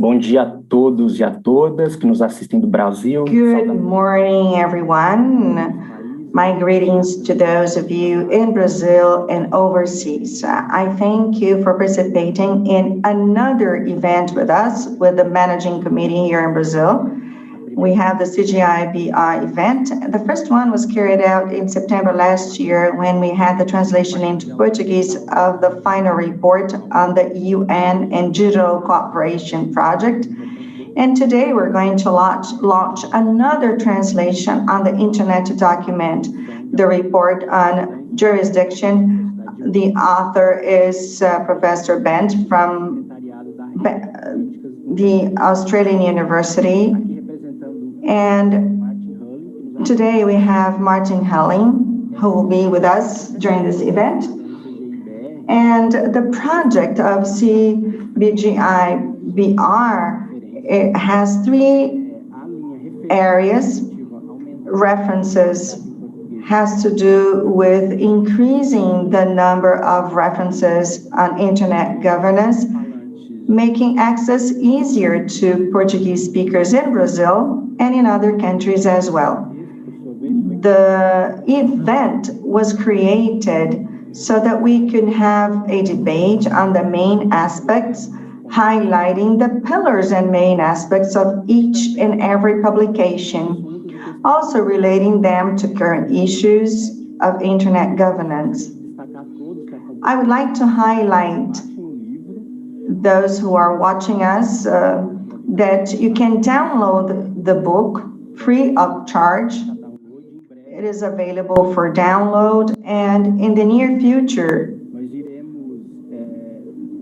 Bom dia a todos e a todas que nos assistem do Brasil. Good morning, everyone. My greetings to those of you in Brazil and overseas. I thank you for participating in another event with us, with the Managing Committee here in Brazil. We have the CGI.br event. The first one was carried out in September last year when we had the translation into Portuguese of the final report on the UN and Digital Cooperation Project. And today we're going to launch another translation on the internet document, the report on jurisdiction. The author is Professor Bent from the Australian University. And today we have Martin Hullin, who will be with us during this event. And the project of CGI.br, it has three areas. References has to do with increasing the number of references on internet governance, making access easier to Portuguese speakers in Brazil and in other countries as well. The event was created so that we could have a debate on the main aspects, highlighting the pillars and main aspects of each and every publication, also relating them to current issues of internet governance. I would like to highlight those who are watching us that you can download the book free of charge. It is available for download, and in the near future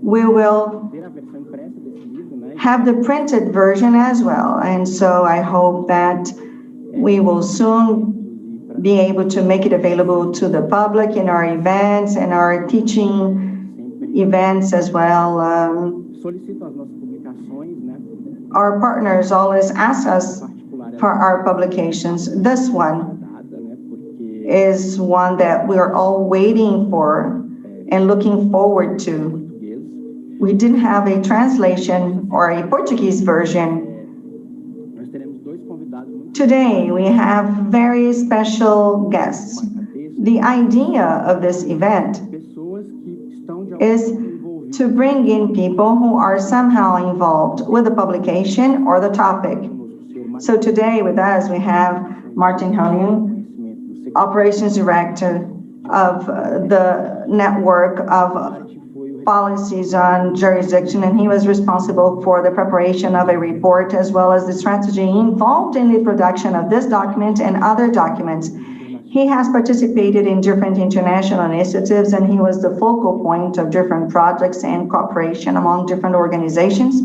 we will have the printed version as well. And so I hope that we will soon be able to make it available to the public in our events and our teaching events as well. Our partners always ask us for our publications. This one is one that we are all waiting for and looking forward to. We didn't have a translation or a Portuguese version. Today we have very special guests. The idea of this event is to bring in people who are somehow involved with the publication or the topic. So today with us we have Martin Hullin, Operations Director of the Network of Policies on Jurisdiction, and he was responsible for the preparation of a report as well as the strategy involved in the production of this document and other documents. He has participated in different international initiatives, and he was the focal point of different projects and cooperation among different organizations,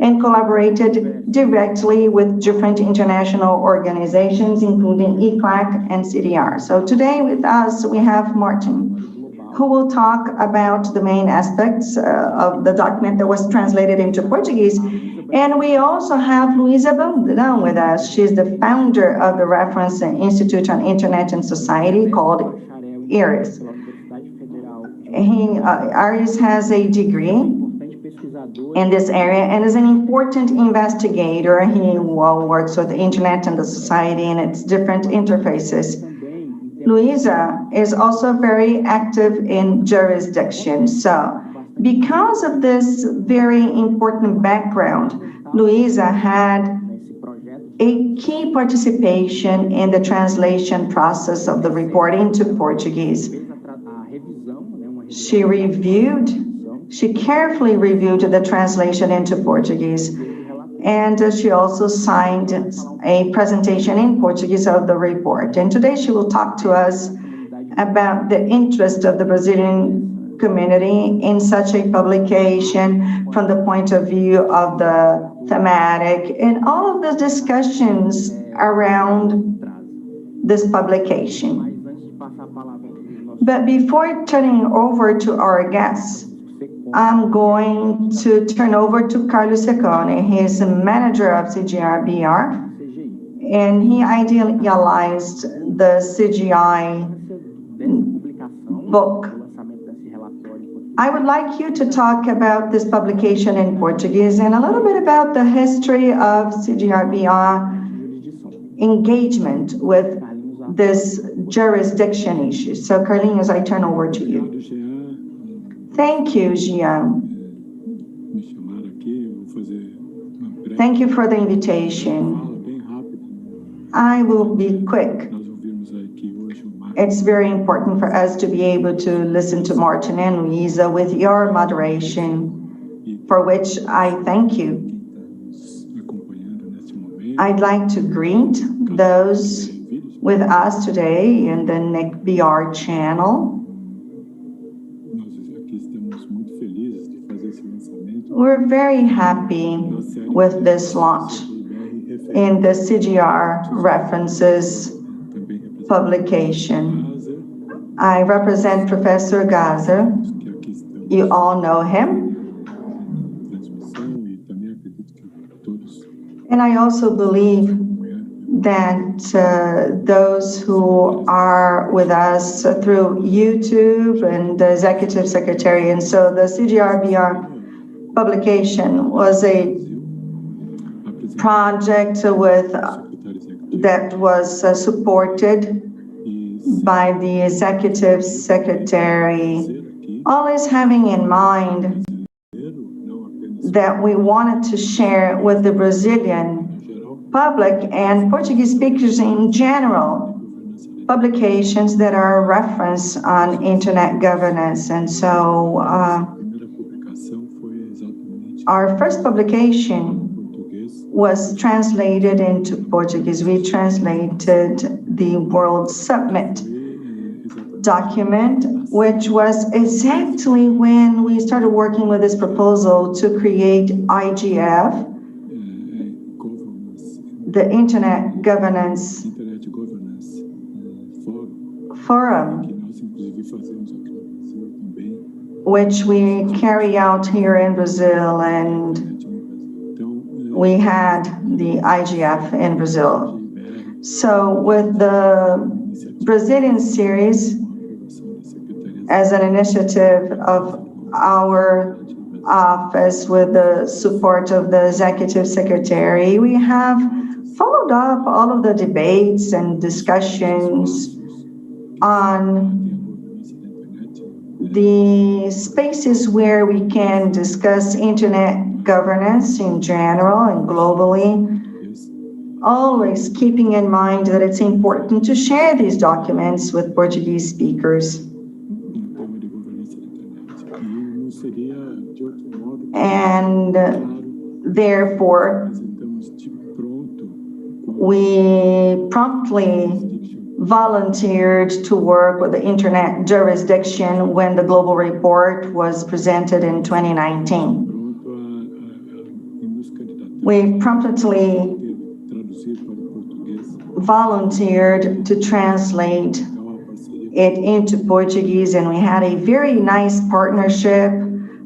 and collaborated directly with different international organizations, including ECLAC and CDR. So today with us, we have Martin, who will talk about the main aspects of the document that was translated into Portuguese. And we also have Luiza Brandão with us. She's the founder of the Reference Institute on Internet and Society called IRIS. IRIS has a degree in this area and is an important investigator. He works with the internet and the society and its different interfaces. Luiza is also very active in jurisdiction. So because of this very important background, Luiza had a key participation in the translation process of the report into Portuguese. She carefully reviewed the translation into Portuguese, and she also signed a presentation in Portuguese of the report. And today she will talk to us about the interest of the Brazilian community in such a publication from the point of view of the thematic and all of the discussions around this publication. But before turning over to our guests, I'm going to turn over to Carlos Secone. He is the manager of CGI.br, and he idealized the CGI book I would like you to talk about this publication in Portuguese and a little bit about the history of CGI.br engagement with this jurisdiction issue. So, Carlinhos, I turn over to you. Thank you, Gian. Thank you for the invitation. I will be quick. It's very important for us to be able to listen to Martin and Luiza with your moderation, for which I thank you. I'd like to greet those with us today in the NIC.br channel. We're very happy with this launch in the CGR references publication. I represent Professor Gaza. You all know him. And I also believe that those who are with us through YouTube and the Executive Secretary, and so the CGR.br publication was a project that was supported by the Executive Secretary, always having in mind that we wanted to share with the Brazilian public and Portuguese speakers in general publications that are a reference on internet governance. And so our first publication was translated into Portuguese. We translated the World Summit document, which was exactly when we started working with this proposal to create IGF, the Internet Governance Forum, which we carry out here in Brazil, and we had the IGF in Brazil. So with the Brazilian series, as an initiative of our office with the support of the Executive Secretary, we have followed up all of the debates and discussions on the spaces where we can discuss internet governance in general and globally, always keeping in mind that it's important to share these documents with Portuguese speakers. And therefore, we promptly volunteered to work with the internet jurisdiction when the global report was presented in 2019. We promptly volunteered to translate it into Portuguese, and we had a very nice partnership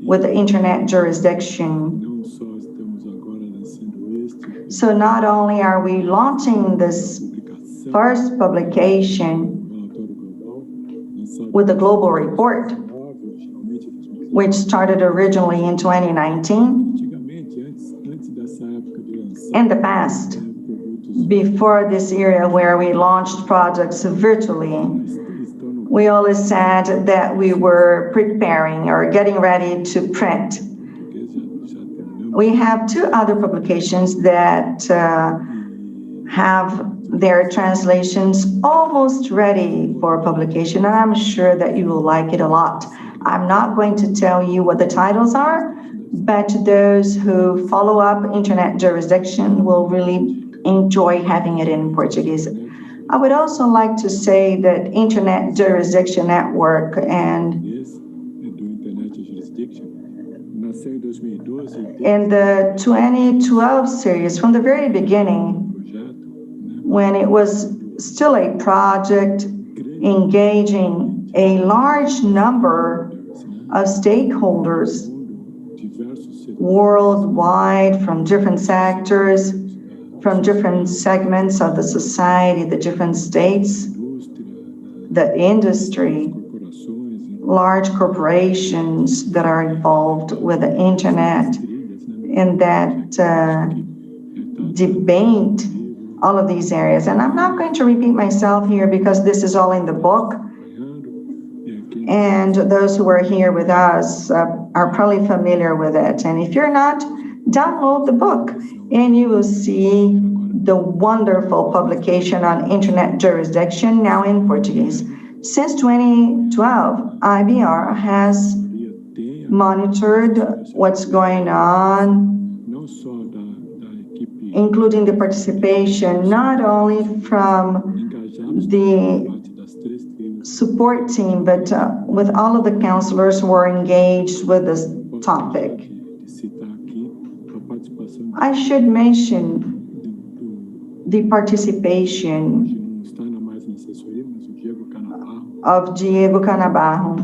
with the internet jurisdiction. So not only are we launching this first publication with the global report, which started originally in 2019, in the past, before this era where we launched projects virtually, we always said that we were preparing or getting ready to print. We have two other publications that have their translations almost ready for publication, and I'm sure that you will like it a lot. I'm not going to tell you what the titles are, but those who follow up internet jurisdiction will really enjoy having it in Portuguese. I would also like to say that Internet Jurisdiction Network and in the 2012 series, from the very beginning, when it was still a project engaging a large number of stakeholders worldwide from different sectors, from different segments of the society, the different states, the industry, large corporations that are involved with the internet and that debate all of these areas. And I'm not going to repeat myself here because this is all in the book. And those who are here with us are probably familiar with it. And if you're not, download the book and you will see the wonderful publication on internet jurisdiction now in Portuguese. Since 2012, IBR has monitored what's going on, including the participation not only from the support team, but with all of the counselors who are engaged with this topic. I should mention the participation of Diego Canabarro,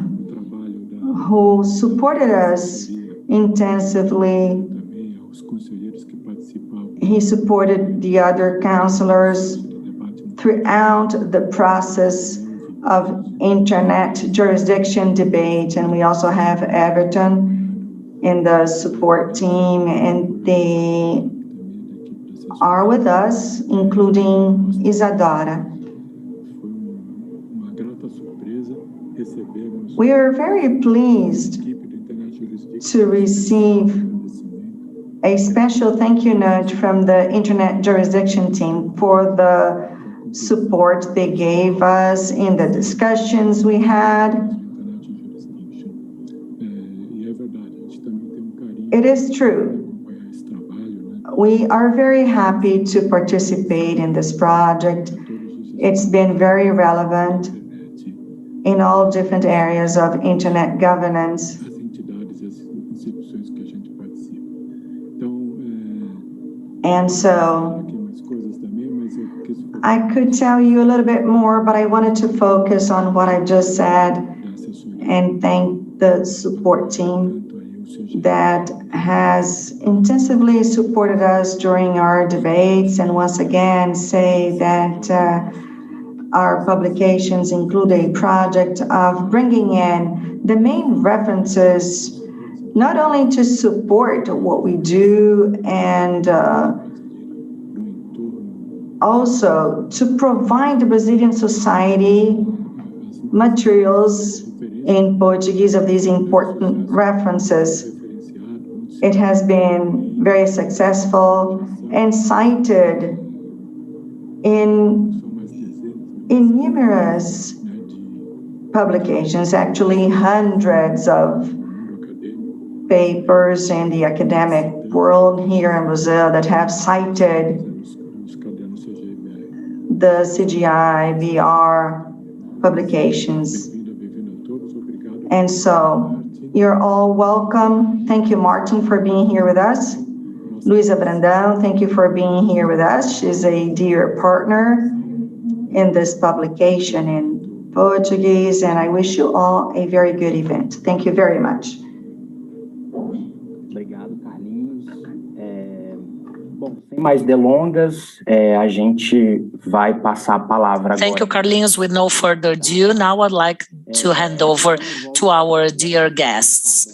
who supported us intensively. He supported the other counselors throughout the process of internet jurisdiction debate. And we also have Everton in the support team, and they are with us, including Isadora. We are very pleased to receive a special thank you note from the Internet Jurisdiction team for the support they gave us in the discussions we had. It is true. We are very happy to participate in this project. It's been very relevant in all different areas of internet governance. And so I could tell you a little bit more, but I wanted to focus on what I just said and thank the support team that has intensively supported us during our debates, and once again say that our publications include a project of bringing in the main references, not only to support what we do and also to provide the Brazilian society materials in Portuguese of these important references. It has been very successful and cited in numerous publications, actually hundreds of papers in the academic world here in Brazil that have cited the CGI.br publications. And so you're all welcome. Thank you, Martin, for being here with us. Luiza Brandão, thank you for being here with us. She's a dear partner in this publication in Portuguese, and I wish you all a very good event. Thank you very much. Obrigado, Carlinhos. Bom, sem mais delongas, a gente vai passar a palavra agora. Thank you, Carlinhos. With no further ado, now I'd like to hand over to our dear guests.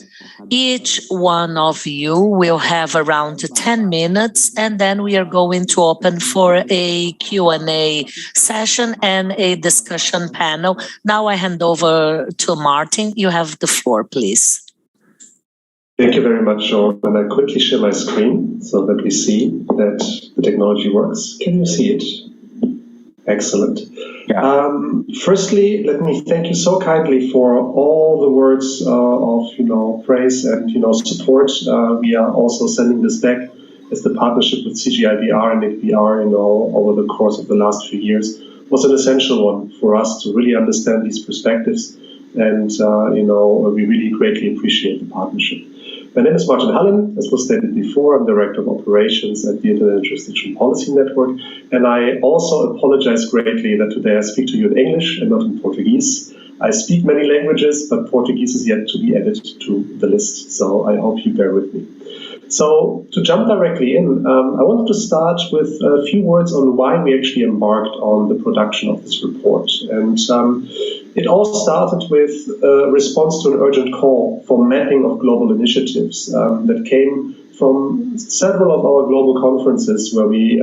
Each one of you will have around 10 minutes, and then we are going to open for a Q&A session and a discussion panel. Now I hand over to Martin. You have the floor, please. Thank you very much, Sean. And I quickly share my screen so that we see that the technology works. Can you see it? Excellent. Yeah. Firstly, let me thank you so kindly for all the words of praise and support. We are also sending this back as the partnership with CGI.br and IBR, over the course of the last few years was an essential one for us to really understand these perspectives, and we really greatly appreciate the partnership. My name is Martin Hullin, as was stated before. I'm Director of Operations at the I&J Policy Network, and I also apologize greatly that today I speak to you in English and not in Portuguese. I speak many languages, but Portuguese is yet to be added to the list, so I hope you bear with me. So to jump directly in, I wanted to start with a few words on why we actually embarked on the production of this report. And it all started with a response to an urgent call for mapping of global initiatives that came from several of our global conferences where we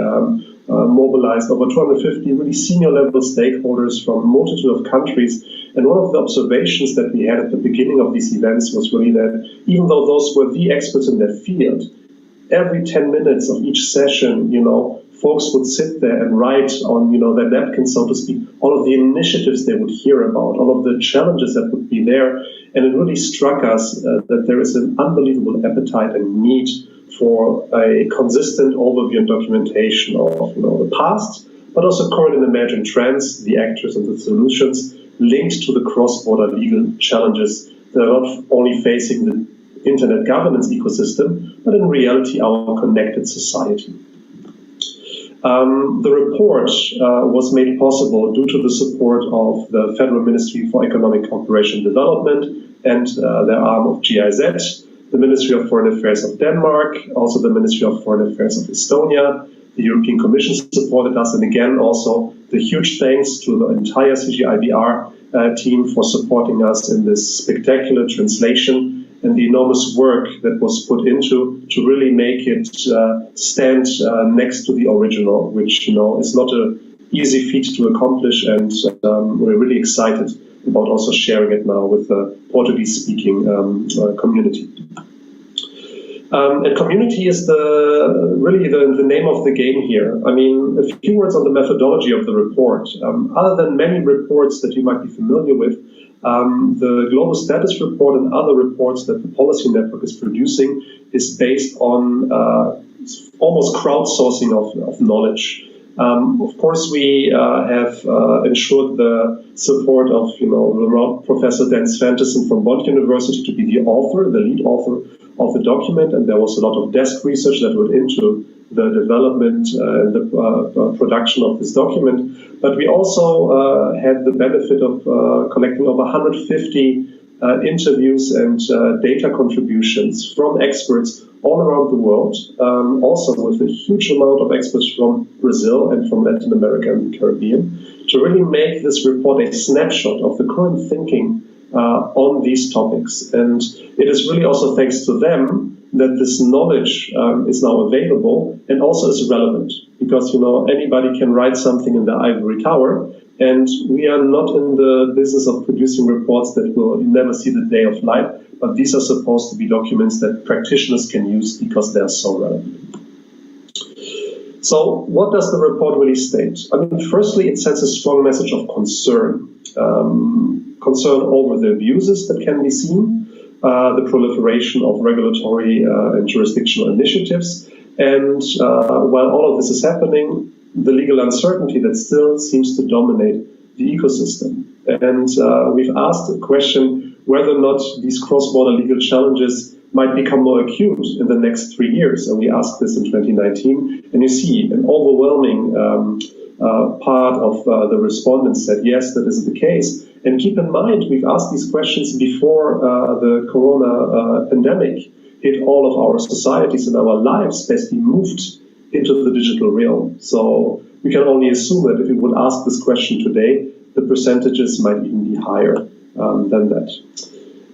mobilized over 250 really senior level stakeholders from a multitude of countries. And one of the observations that we had at the beginning of these events was really that even though those were the experts in their field, every 10 minutes of each session, folks would sit there and write on, their napkins, so to speak, all of the initiatives they would hear about, all of the challenges that would be there. And it really struck us that there is an unbelievable appetite and need for a consistent overview and documentation of the past, but also current and emerging trends, the actors and the solutions linked to the cross-border legal challenges that are not only facing the internet governance ecosystem, but in reality our connected society. The report was made possible due to the support of the Federal Ministry for Economic Cooperation and Development and their arm of GIZ, the Ministry of Foreign Affairs of Denmark, also the Ministry of Foreign Affairs of Estonia. The European Commission supported us, and again also the huge thanks to the entire CGI.br team for supporting us in this spectacular translation and the enormous work that was put into to really make it stand next to the original, which is not an easy feat to accomplish, and we're really excited about also sharing it now with the Portuguese-speaking community. And community is really the name of the game here. I mean, a few words on the methodology of the report. Other than many reports that you might be familiar with, the Global Status Report and other reports that the Policy Network is producing is based on almost crowdsourcing of knowledge. Of course, we have ensured the support of Professor Dan Svantesson from Bond University to be the lead author of the document, and there was a lot of desk research that went into the development and the production of this document. But we also had the benefit of collecting over 150 interviews and data contributions from experts all around the world, also with a huge amount of experts from Brazil and from Latin America and the Caribbean, to really make this report a snapshot of the current thinking on these topics. And it is really also thanks to them that this knowledge is now available and also is relevant, because anybody can write something in the ivory tower, and we are not in the business of producing reports that will never see the day of light, but these are supposed to be documents that practitioners can use because they are so relevant. So what does the report really state? I mean, firstly, it sends a strong message of concern. Concern over the abuses that can be seen, the proliferation of regulatory and jurisdictional initiatives, and while all of this is happening, the legal uncertainty that still seems to dominate the ecosystem. And we've asked the question whether or not these cross-border legal challenges might become more acute in the next 3 years. And we asked this in 2019, and you see an overwhelming part of the respondents said yes, that is the case. And keep in mind, we've asked these questions before the corona pandemic hit all of our societies, and our lives basically moved into the digital realm. So we can only assume that if we would ask this question today, the percentages might even be higher than that.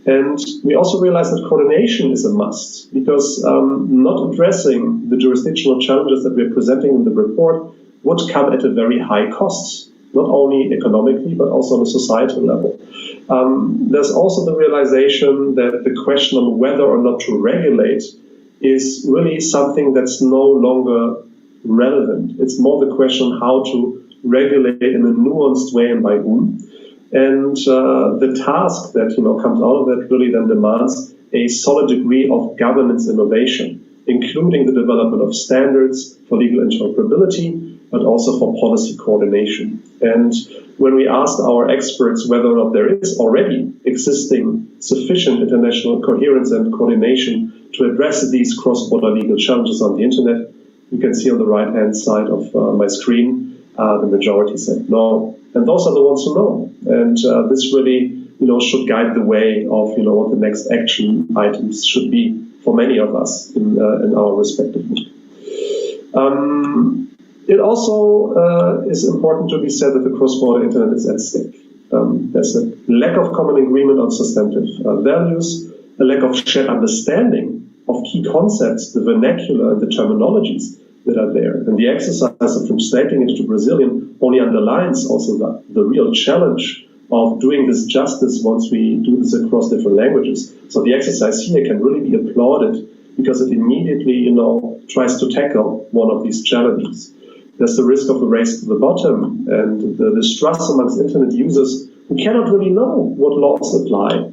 And we also realize that coordination is a must, because not addressing the jurisdictional challenges that we're presenting in the report would come at a very high cost, not only economically, but also on a societal level. There's also the realization that the question on whether or not to regulate is really something that's no longer relevant. It's more the question how to regulate in a nuanced way and by whom. And the task that comes out of that really then demands a solid degree of governance innovation, including the development of standards for legal interoperability, but also for policy coordination. And when we asked our experts whether or not there is already existing sufficient international coherence and coordination to address these cross-border legal challenges on the internet, you can see on the right-hand side of my screen, the majority said no. And those are the ones who know. And this really should guide the way of what the next action items should be for many of us in our respective work. It also is important to be said that the cross-border internet is at stake. There's a lack of common agreement on substantive values, a lack of shared understanding of key concepts, the vernacular and the terminologies that are there. And the exercise of translating it to Brazilian only underlines also the real challenge of doing this justice once we do this across different languages. So the exercise here can really be applauded because it immediately, tries to tackle one of these challenges. There's the risk of a race to the bottom and the distrust amongst internet users who cannot really know what laws apply.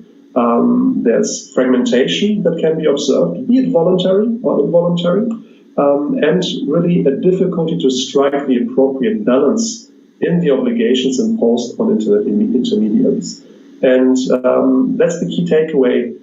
There's fragmentation that can be observed, be it voluntary or involuntary, and really a difficulty to strike the appropriate balance in the obligations imposed on internet intermediaries. And that's the key takeaway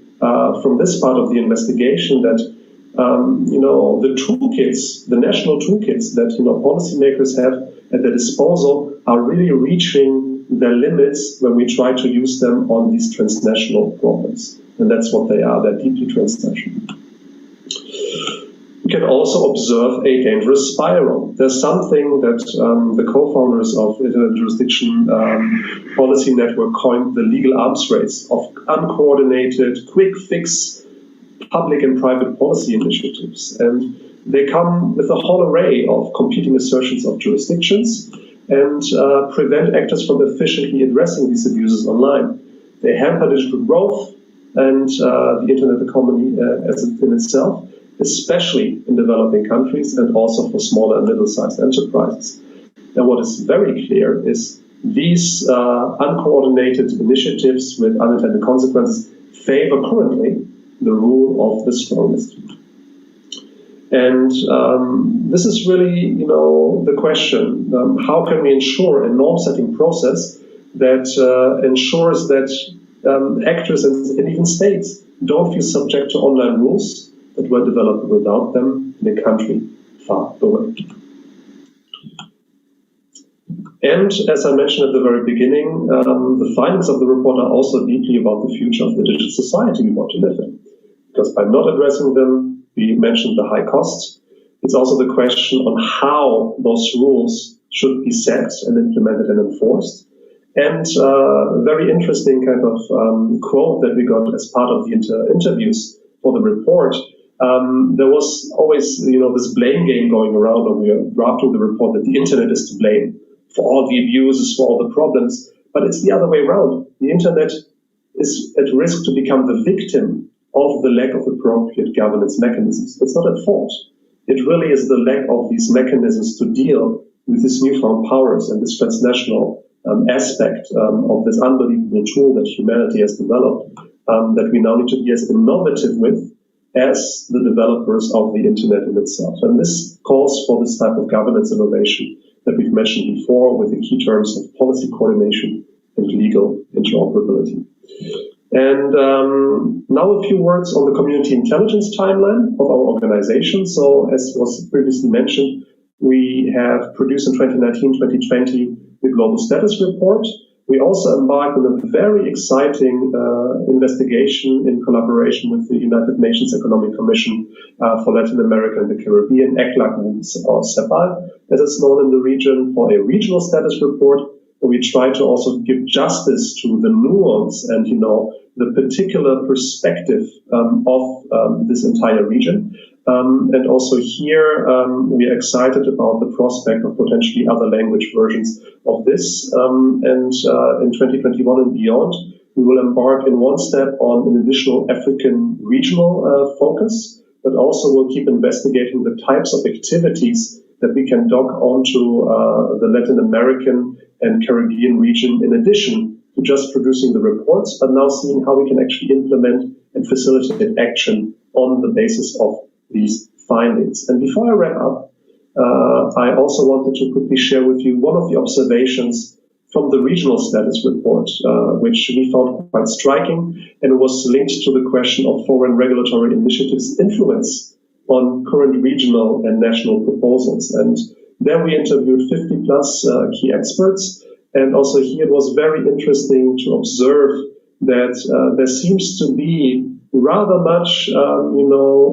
from this part of the investigation, that the toolkits, the national toolkits that policymakers have at their disposal are really reaching their limits when we try to use them on these transnational problems. And that's what they are. They're deeply transnational. We can also observe a dangerous spiral. There's something that the co-founders of Internet Jurisdiction Policy Network coined the legal arms race of uncoordinated, quick fix public and private policy initiatives. And they come with a whole array of competing assertions of jurisdictions and prevent actors from efficiently addressing these abuses online. They hamper digital growth and the internet economy as in itself, especially in developing countries and also for smaller and middle-sized enterprises. And what is very clear is these uncoordinated initiatives with unintended consequences favor currently the rule of the strongest. And this is really, the question. How can we ensure a norm-setting process that ensures that actors and even states don't feel subject to online rules that were developed without them in a country far away? And as I mentioned at the very beginning, the findings of the report are also deeply about the future of the digital society we want to live in. Because by not addressing them, we mentioned the high costs. It's also the question on how those rules should be set and implemented and enforced. And a very interesting kind of quote that we got as part of the interviews for the report. There was always, this blame game going around when we were drafting the report that the internet is to blame for all the abuses, for all the problems. But it's the other way around. The internet is at risk to become the victim of the lack of appropriate governance mechanisms. It's not at fault. It really is the lack of these mechanisms to deal with these newfound powers and this transnational aspect of this unbelievable tool that humanity has developed that we now need to be as innovative with as the developers of the internet in itself. And this calls for this type of governance innovation that we've mentioned before with the key terms of policy coordination and legal interoperability. And now a few words on the community intelligence timeline of our organization. So as was previously mentioned, we have produced in 2019-2020 the Global Status Report. We also embarked on a very exciting investigation in collaboration with the United Nations Economic Commission for Latin America and the Caribbean, ECLAC or CEPAL, as it's known in the region, for a regional status report. We try to also give justice to the nuance and, the particular perspective of this entire region. And also here, we are excited about the prospect of potentially other language versions of this. And in 2021 and beyond, we will embark in one step on an additional African regional focus, but also we'll keep investigating the types of activities that we can dock onto the Latin American and Caribbean region, in addition to just producing the reports, but now seeing how we can actually implement and facilitate action on the basis of these findings. And before I wrap up, I also wanted to quickly share with you one of the observations from the regional status report, which we found quite striking, and it was linked to the question of foreign regulatory initiatives' influence on current regional and national proposals. And there we interviewed 50 plus key experts. And also here it was very interesting to observe that there seems to be rather much,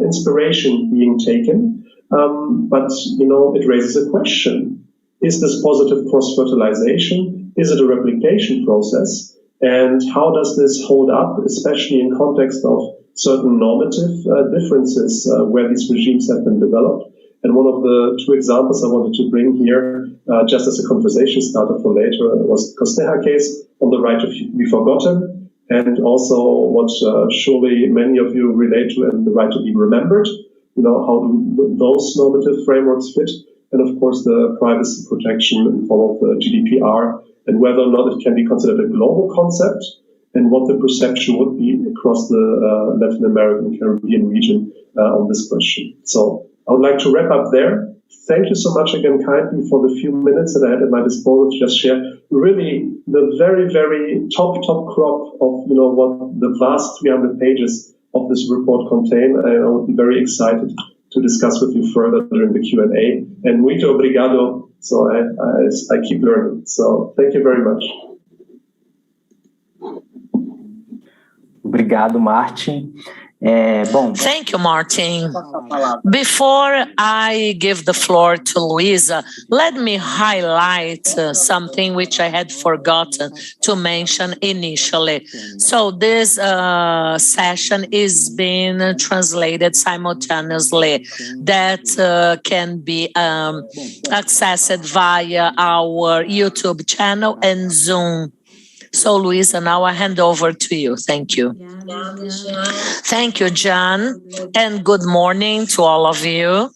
inspiration being taken, but it raises a question: is this positive cross-fertilization? Is it a replication process? And how does this hold up, especially in context of certain normative differences where these regimes have been developed? And one of the two examples I wanted to bring here, just as a conversation starter for later, was the Costeja case on the right to be forgotten, and also what surely many of you relate to, and the right to be remembered. How do those normative frameworks fit? And of course, the privacy protection in form of the GDPR, and whether or not it can be considered a global concept, and what the perception would be across the Latin American Caribbean region on this question. So I would like to wrap up there. Thank you so much again kindly for the few minutes that I had at my disposal to just share really the very, very top crop of what the vast 300 pages of this report contain. I would be very excited to discuss with you further during the Q&A. And muito obrigado. So I keep learning. So thank you very much. Obrigado, Martin. Thank you, Martin. Before I give the floor to Luiza, let me highlight something which I had forgotten to mention initially. So this session is being translated simultaneously. That can be accessed via our YouTube channel and Zoom. So, Luiza, now I hand over to you. Thank you. Thank you, John, and good morning to all of you.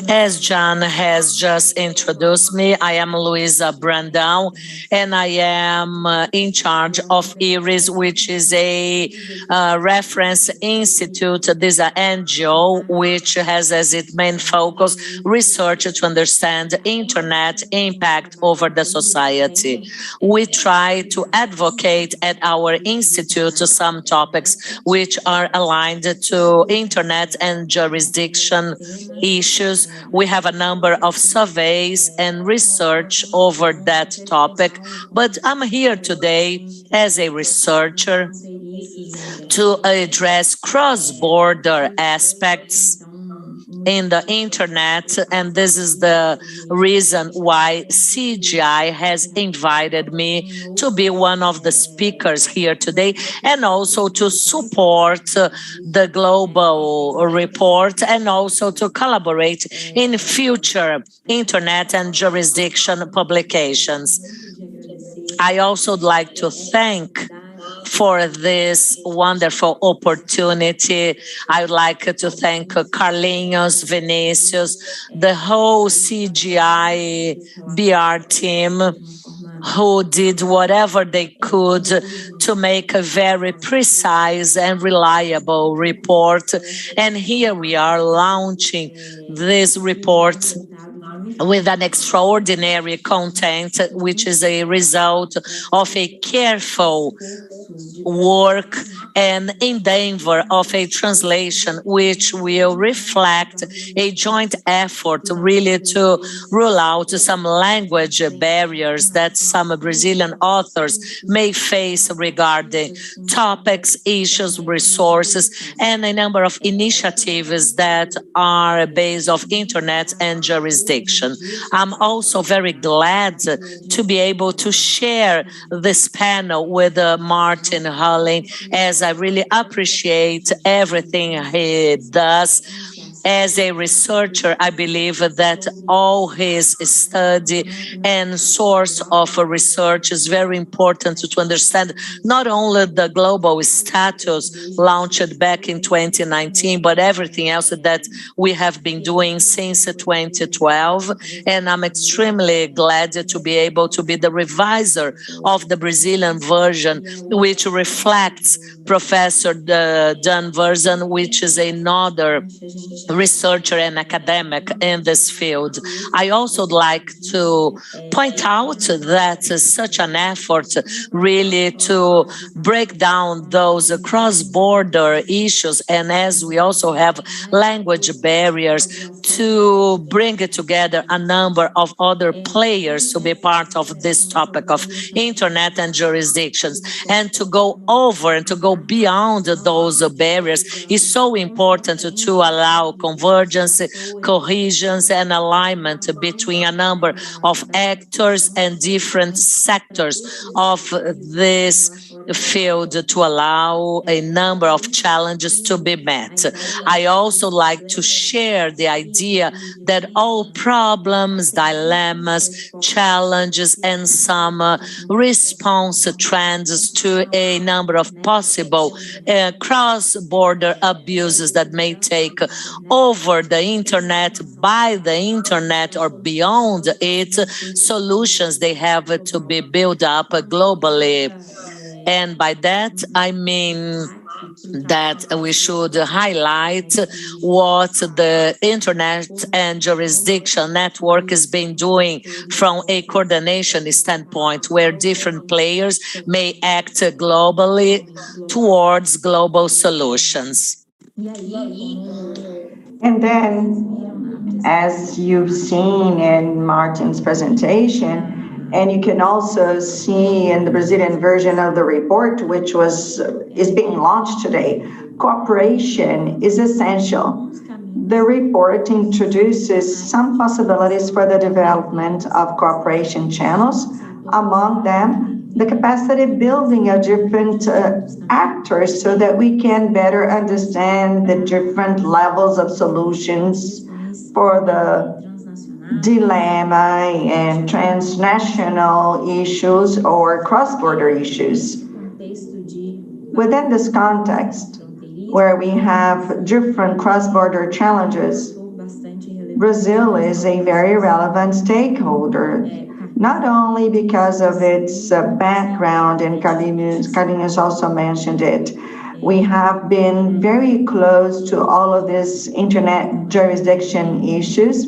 As John has just introduced me, I am Luiza Brandão, and I am in charge of IRIS, which is a reference institute. This is an NGO which has as its main focus research to understand internet impact over the society. We try to advocate at our institute some topics which are aligned to internet and jurisdiction issues. We have a number of surveys and research over that topic, but I'm here today as a researcher to address cross-border aspects in the internet, and this is the reason why CGI has invited me to be one of the speakers here today, and also to support the global report, and also to collaborate in future internet and jurisdiction publications. I also would like to thank for this wonderful opportunity. I would like to thank Carlinhos, Vinicius, the whole CGI.br team, who did whatever they could to make a very precise and reliable report. And here we are launching this report with an extraordinary content, which is a result of a careful work and endeavor of a translation, which will reflect a joint effort really to rule out some language barriers that some Brazilian authors may face regarding topics, issues, resources, and a number of initiatives that are based on internet and jurisdiction. I'm also very glad to be able to share this panel with Martin Hullin, as I really appreciate everything he does. As a researcher, I believe that all his study and source of research is very important to understand not only the global status launched back in 2019, but everything else that we have been doing since 2012. And I'm extremely glad to be able to be the reviser of the Brazilian version, which reflects Professor Dan Verzan, which is another researcher and academic in this field. I also like to point out that such an effort really to break down those cross-border issues, and as we also have language barriers, to bring together a number of other players to be part of this topic of internet and jurisdictions, and to go over and to go beyond those barriers is so important to allow convergence, cohesion, and alignment between a number of actors and different sectors of this field to allow a number of challenges to be met. I also like to share the idea that all problems, dilemmas, challenges, and some response trends to a number of possible cross-border abuses that may take over the internet, by the internet, or beyond it, solutions they have to be built up globally. And by that, I mean that we should highlight what the Internet and Jurisdiction Network has been doing from a coordination standpoint, where different players may act globally towards global solutions. And then, as you've seen in Martin's presentation, and you can also see in the Brazilian version of the report, which is being launched today, cooperation is essential. The report introduces some possibilities for the development of cooperation channels, among them the capacity building of different actors so that we can better understand the different levels of solutions for the dilemma and transnational issues or cross-border issues. Within this context, where we have different cross-border challenges, Brazil is a very relevant stakeholder, not only because of its background, and Carlinhos also mentioned it. We have been very close to all of these internet jurisdiction issues,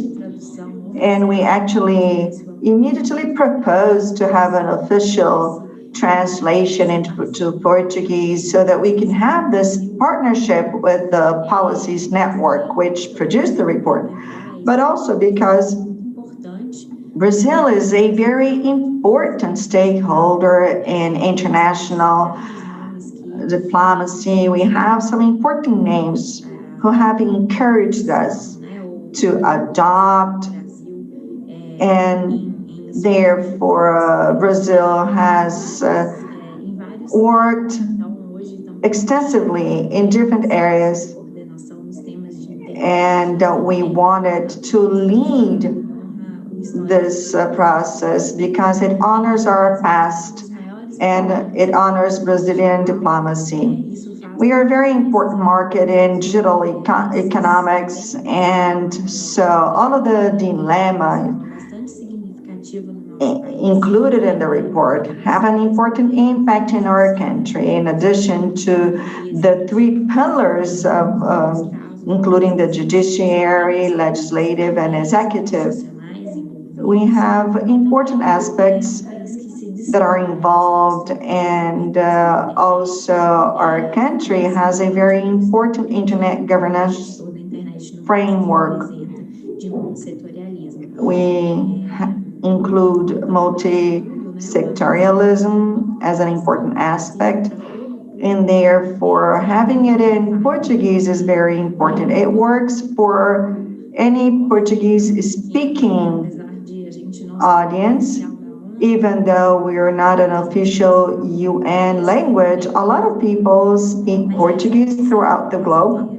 and we actually immediately proposed to have an official translation into Portuguese so that we can have this partnership with the Policies Network, which produced the report, but also because Brazil is a very important stakeholder in international diplomacy. We have some important names who have encouraged us to adopt, and therefore Brazil has worked extensively in different areas, and we wanted to lead this process because it honors our past and it honors Brazilian diplomacy. We are a very important market in digital economics, and so all of the dilemma included in the report have an important impact in our country, in addition to the three pillars of including the judiciary, legislative, and executive. We have important aspects that are involved, and also our country has a very important internet governance framework. We include multi-sectorialism as an important aspect, and therefore having it in Portuguese is very important. It works for any Portuguese-speaking audience. Even though we are not an official UN language, a lot of people speak Portuguese throughout the globe.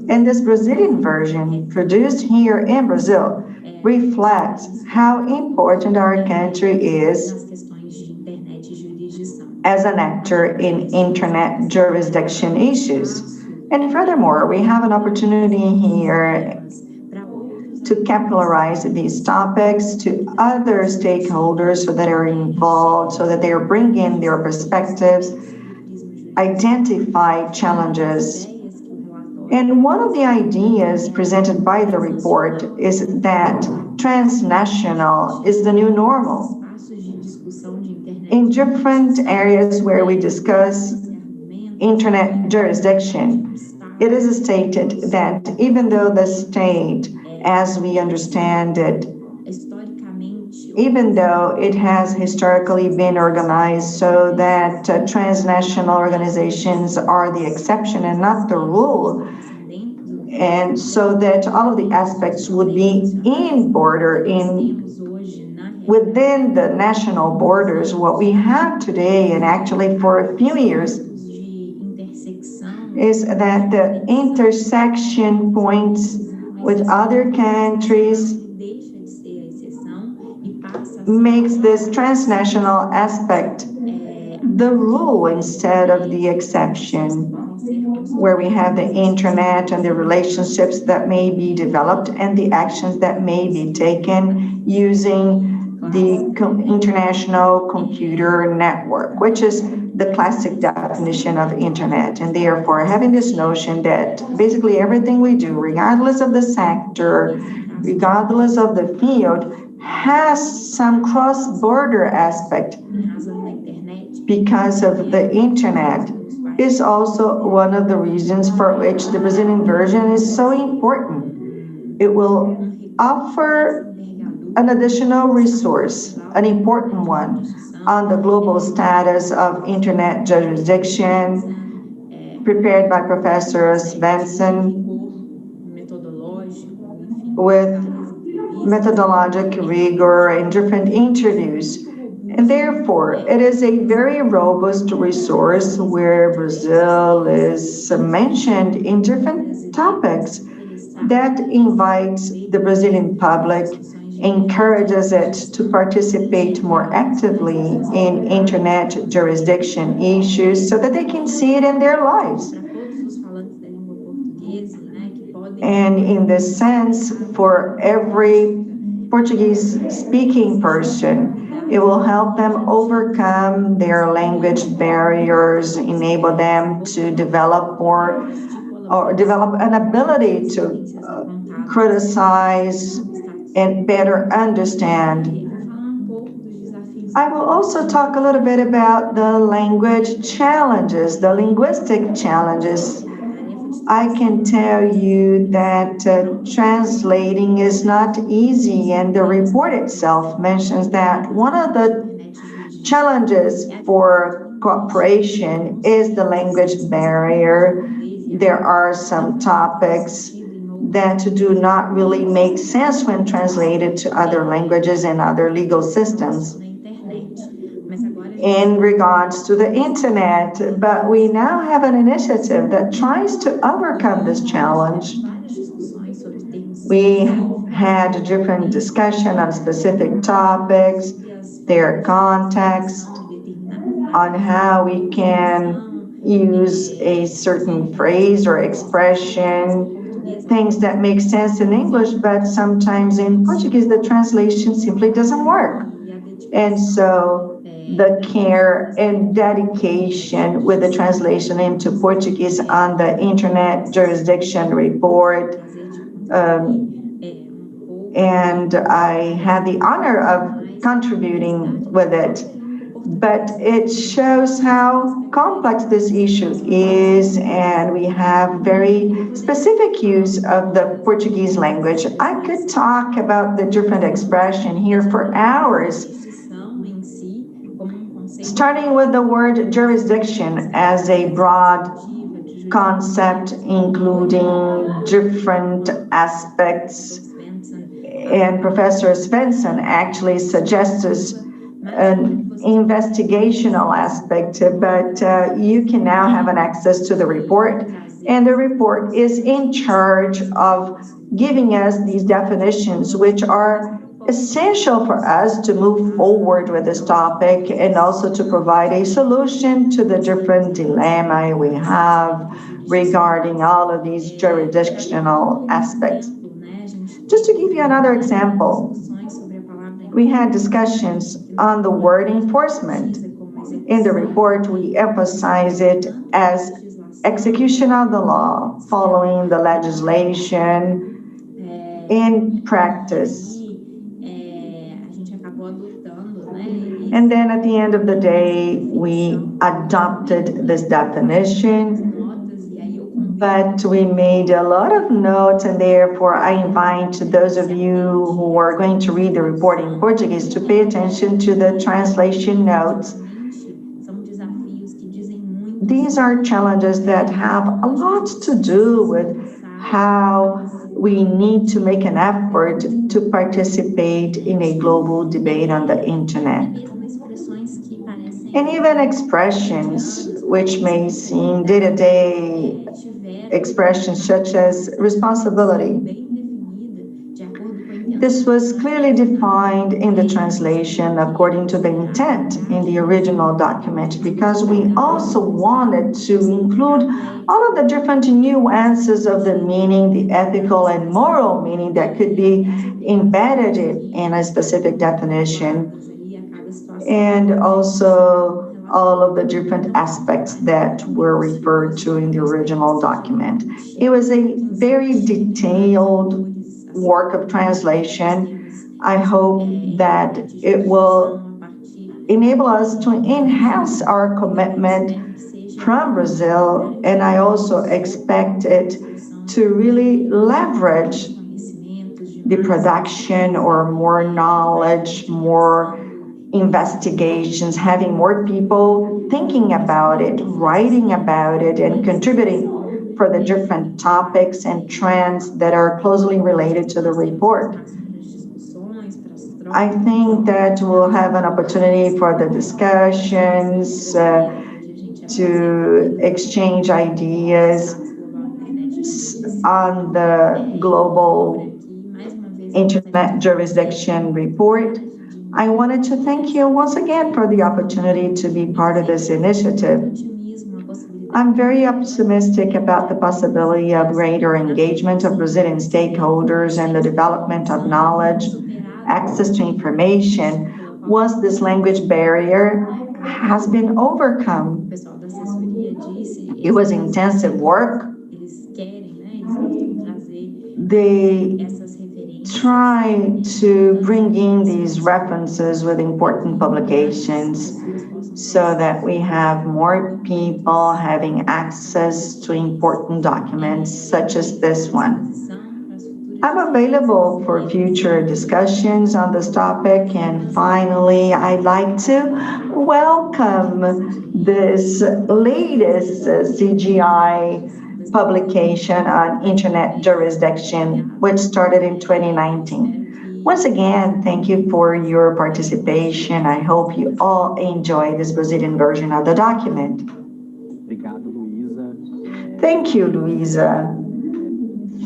And this Brazilian version, produced here in Brazil, reflects how important our country is as an actor in internet jurisdiction issues. And furthermore, we have an opportunity here to capitalize these topics to other stakeholders so that are involved, so that they are bringing their perspectives, identify challenges. And one of the ideas presented by the report is that transnational is the new normal. In different areas where we discuss internet jurisdiction, it is stated that even though the state, as we understand it, even though it has historically been organized so that transnational organizations are the exception and not the rule, and so that all of the aspects would be within the national borders, what we have today, and actually for a few years, is that the intersection points with other countries makes this transnational aspect the rule instead of the exception, where we have the internet and the relationships that may be developed and the actions that may be taken using the international computer network, which is the classic definition of internet. And therefore, having this notion that basically everything we do, regardless of the sector, regardless of the field, has some cross-border aspect because of the internet is also one of the reasons for which the Brazilian version is so important. It will offer an additional resource, an important one, on the global status of internet jurisdiction, prepared by Professor Svensson with methodologic rigor and different interviews. And therefore, it is a very robust resource where Brazil is mentioned in different topics that invites the Brazilian public, encourages it to participate more actively in internet jurisdiction issues so that they can see it in their lives. And in this sense, for every Portuguese-speaking person, it will help them overcome their language barriers, enable them to develop an ability to criticize and better understand. I will also talk a little bit about the language challenges, the linguistic challenges. I can tell you that translating is not easy, and the report itself mentions that one of the challenges for cooperation is the language barrier. There are some topics that do not really make sense when translated to other languages and other legal systems in regards to the internet, but we now have an initiative that tries to overcome this challenge. We had different discussion on specific topics, their context, on how we can use a certain phrase or expression, things that make sense in English, but sometimes in Portuguese, the translation simply doesn't work. And so the care and dedication with the translation into Portuguese on the Internet Jurisdiction Report. And I had the honor of contributing with it. But it shows how complex this issue is, and we have very specific use of the Portuguese language. I could talk about the different expression here for hours, starting with the word jurisdiction as a broad concept, including different aspects. And Professor Svensson actually suggests an investigational aspect, but you can now have an access to the report, and the report is in charge of giving us these definitions, which are essential for us to move forward with this topic and also to provide a solution to the different dilemma we have regarding all of these jurisdictional aspects. Just to give you another example, we had discussions on the word enforcement. In the report, we emphasize it as execution of the law, following the legislation in practice. And then at the end of the day, we adopted this definition, but we made a lot of notes, and therefore I invite those of you who are going to read the report in Portuguese to pay attention to the translation notes. These are challenges that have a lot to do with how we need to make an effort to participate in a global debate on the internet. And even expressions which may seem day-to-day expressions such as responsibility. This was clearly defined in the translation according to the intent in the original document, because we also wanted to include all of the different nuances of the meaning, the ethical and moral meaning that could be embedded in a specific definition, and also all of the different aspects that were referred to in the original document. It was a very detailed work of translation. I hope that it will enable us to enhance our commitment from Brazil, and I also expect it to really leverage the production or more knowledge, more investigations, having more people thinking about it, writing about it, and contributing for the different topics and trends that are closely related to the report. I think that we'll have an opportunity for the discussions, to exchange ideas on the global internet jurisdiction report. I wanted to thank you once again for the opportunity to be part of this initiative. I'm very optimistic about the possibility of greater engagement of Brazilian stakeholders and the development of knowledge, access to information, once this language barrier has been overcome. It was intensive work. They try to bring in these references with important publications so that we have more people having access to important documents such as this one. I'm available for future discussions on this topic, and finally, I'd like to welcome this latest CGI publication on internet jurisdiction, which started in 2019. Once again, thank you for your participation. I hope you all enjoy this Brazilian version of the document. Thank you, Luiza.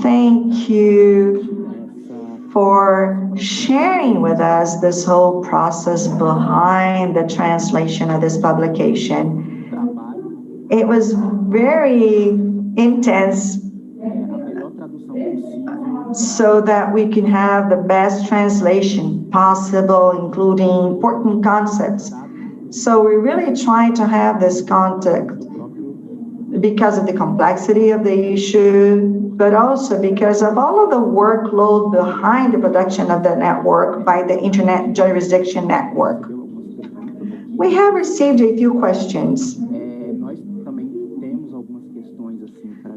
Thank you for sharing with us this whole process behind the translation of this publication. It was very intense so that we can have the best translation possible, including important concepts. So we really try to have this context because of the complexity of the issue, but also because of all of the workload behind the production of the network by the Internet Jurisdiction Network. We have received a few questions.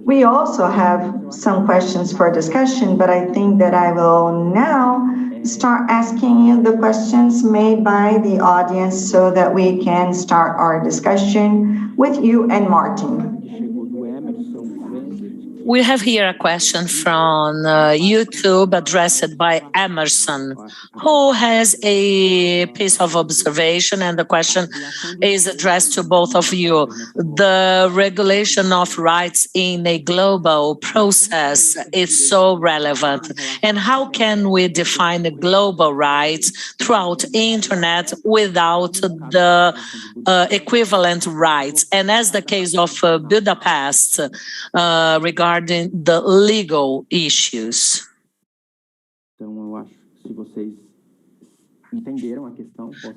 We also have some questions for discussion, but I think that I will now start asking you the questions made by the audience so that we can start our discussion with you and Martin. We have here a question from YouTube addressed by Emerson, who has a piece of observation, and the question is addressed to both of you. The regulation of rights in a global process is so relevant, and how can we define the global rights throughout internet without the equivalent rights? And as the case of Budapest, regarding the legal issues.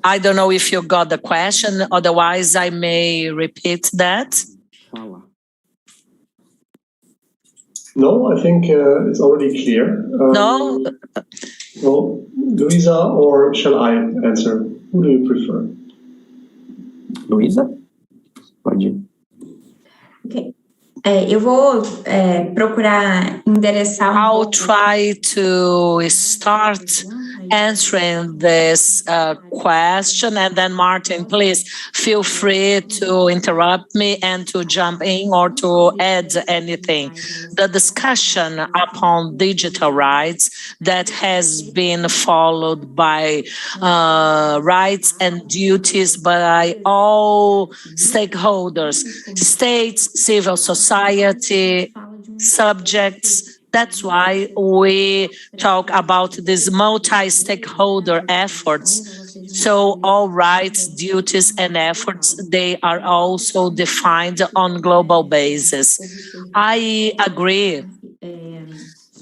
I don't know if you got the question, otherwise I may repeat that. No, I think it's already clear. No? Well, Luiza, or shall I answer? Who do you prefer? Luiza? Pode ir. Ok. Eu vou procurar endereçar I'll try to start answering this question, and then Martin, please feel free to interrupt me and to jump in or to add anything. The discussion upon digital rights that has been followed by rights and duties by all stakeholders, states, civil society, subjects. That's why we talk about these multi-stakeholder efforts. So all rights, duties, and efforts, they are also defined on global basis. I agree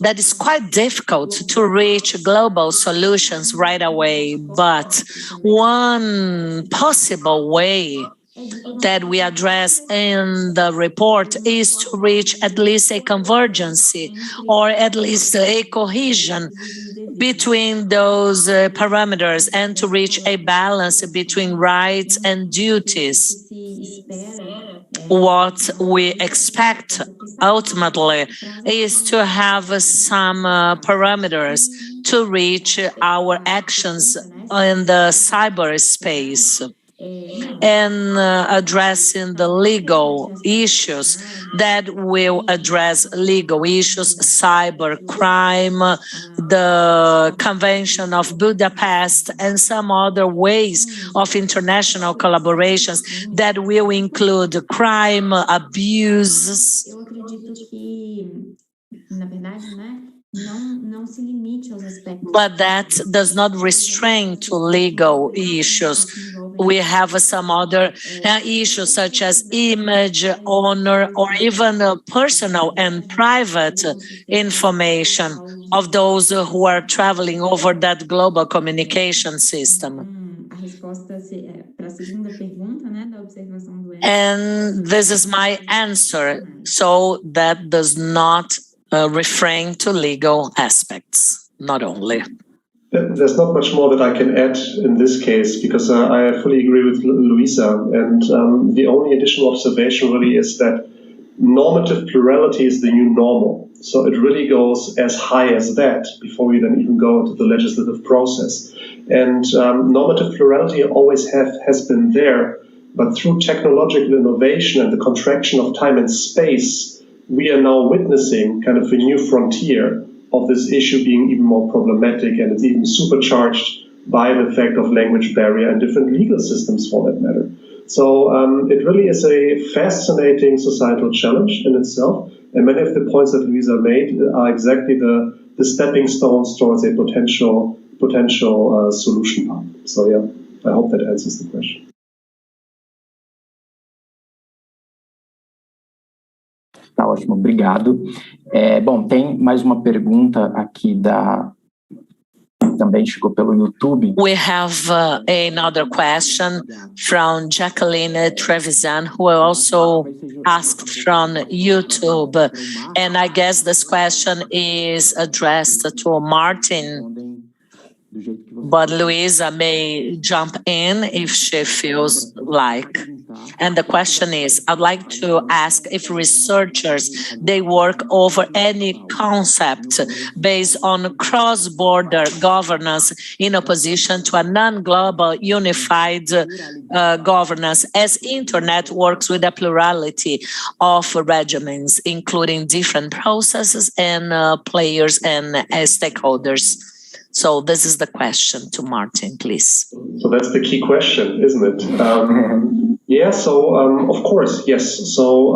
that it's quite difficult to reach global solutions right away, but one possible way that we address in the report is to reach at least a convergence or at least a cohesion between those parameters and to reach a balance between rights and duties. What we expect ultimately is to have some parameters to reach our actions in the cyberspace and addressing the legal issues that will address legal issues, cyber crime, the Convention of Budapest, and some other ways of international collaborations that will include crime, abuses. But that does not restrain to legal issues. We have some other issues such as image, honor, or even personal and private information of those who are traveling over that global communication system. And this is my answer. So that does not refrain to legal aspects, not only. There's not much more that I can add in this case, because I fully agree with Luiza. And the only additional observation really is that normative plurality is the new normal. So it really goes as high as that before we then even go into the legislative process. And normative plurality always has been there, but through technological innovation and the contraction of time and space, we are now witnessing kind of a new frontier of this issue being even more problematic, and it's even supercharged by the fact of language barrier and different legal systems for that matter. So it really is a fascinating societal challenge in itself, and many of the points that Luiza made are exactly the stepping stones towards a potential solution path. So yeah, I hope that answers the question. Tá ótimo, obrigado. Bom, tem mais uma pergunta aqui também chegou pelo YouTube. We have another question from Jacqueline Trevisan, who also asked from YouTube. And I guess this question is addressed to Martin, but Luiza may jump in if she feels like. And the question is, I'd like to ask if researchers, they work over any concept based on cross-border governance in opposition to a non-global unified governance, as internet works with a plurality of regimens, including different processes and players and stakeholders. So this is the question to Martin, please. So that's the key question, isn't it? Yeah, so of course, yes. So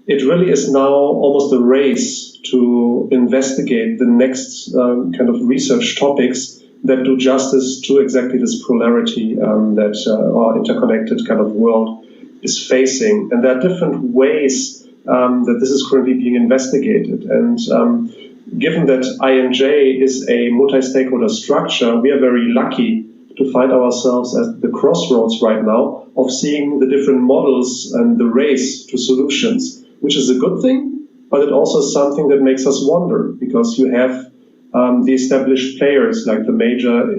it really is now almost a race to investigate the next kind of research topics that do justice to exactly this polarity that our interconnected kind of world is facing. And there are different ways that this is currently being investigated. And given that I&J is a multi-stakeholder structure, we are very lucky to find ourselves at the crossroads right now of seeing the different models and the race to solutions, which is a good thing, but it also is something that makes us wonder, because you have the established players like the major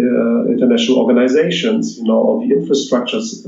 international organizations, or the infrastructures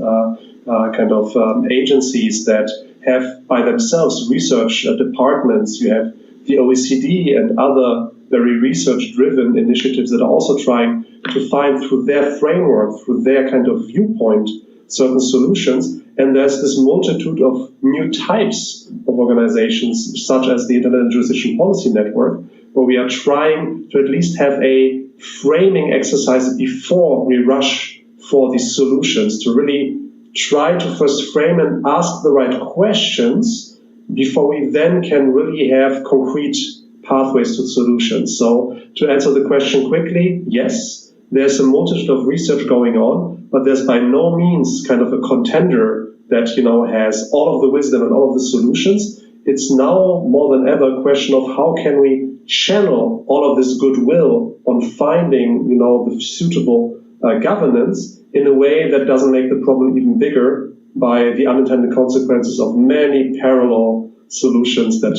agencies that have by themselves research departments. You have the OECD and other very research-driven initiatives that are also trying to find through their framework, through their kind of viewpoint, certain solutions. And there's this multitude of new types of organizations, such as the I&J Policy Network, where we are trying to at least have a framing exercise before we rush for these solutions, to really try to first frame and ask the right questions before we then can really have concrete pathways to solutions. So to answer the question quickly, yes, there's a multitude of research going on, but there's by no means kind of a contender that, has all of the wisdom and all of the solutions. It's now more than ever a question of how can we channel all of this goodwill on finding, the suitable governance in a way that doesn't make the problem even bigger by the unintended consequences of many parallel solutions that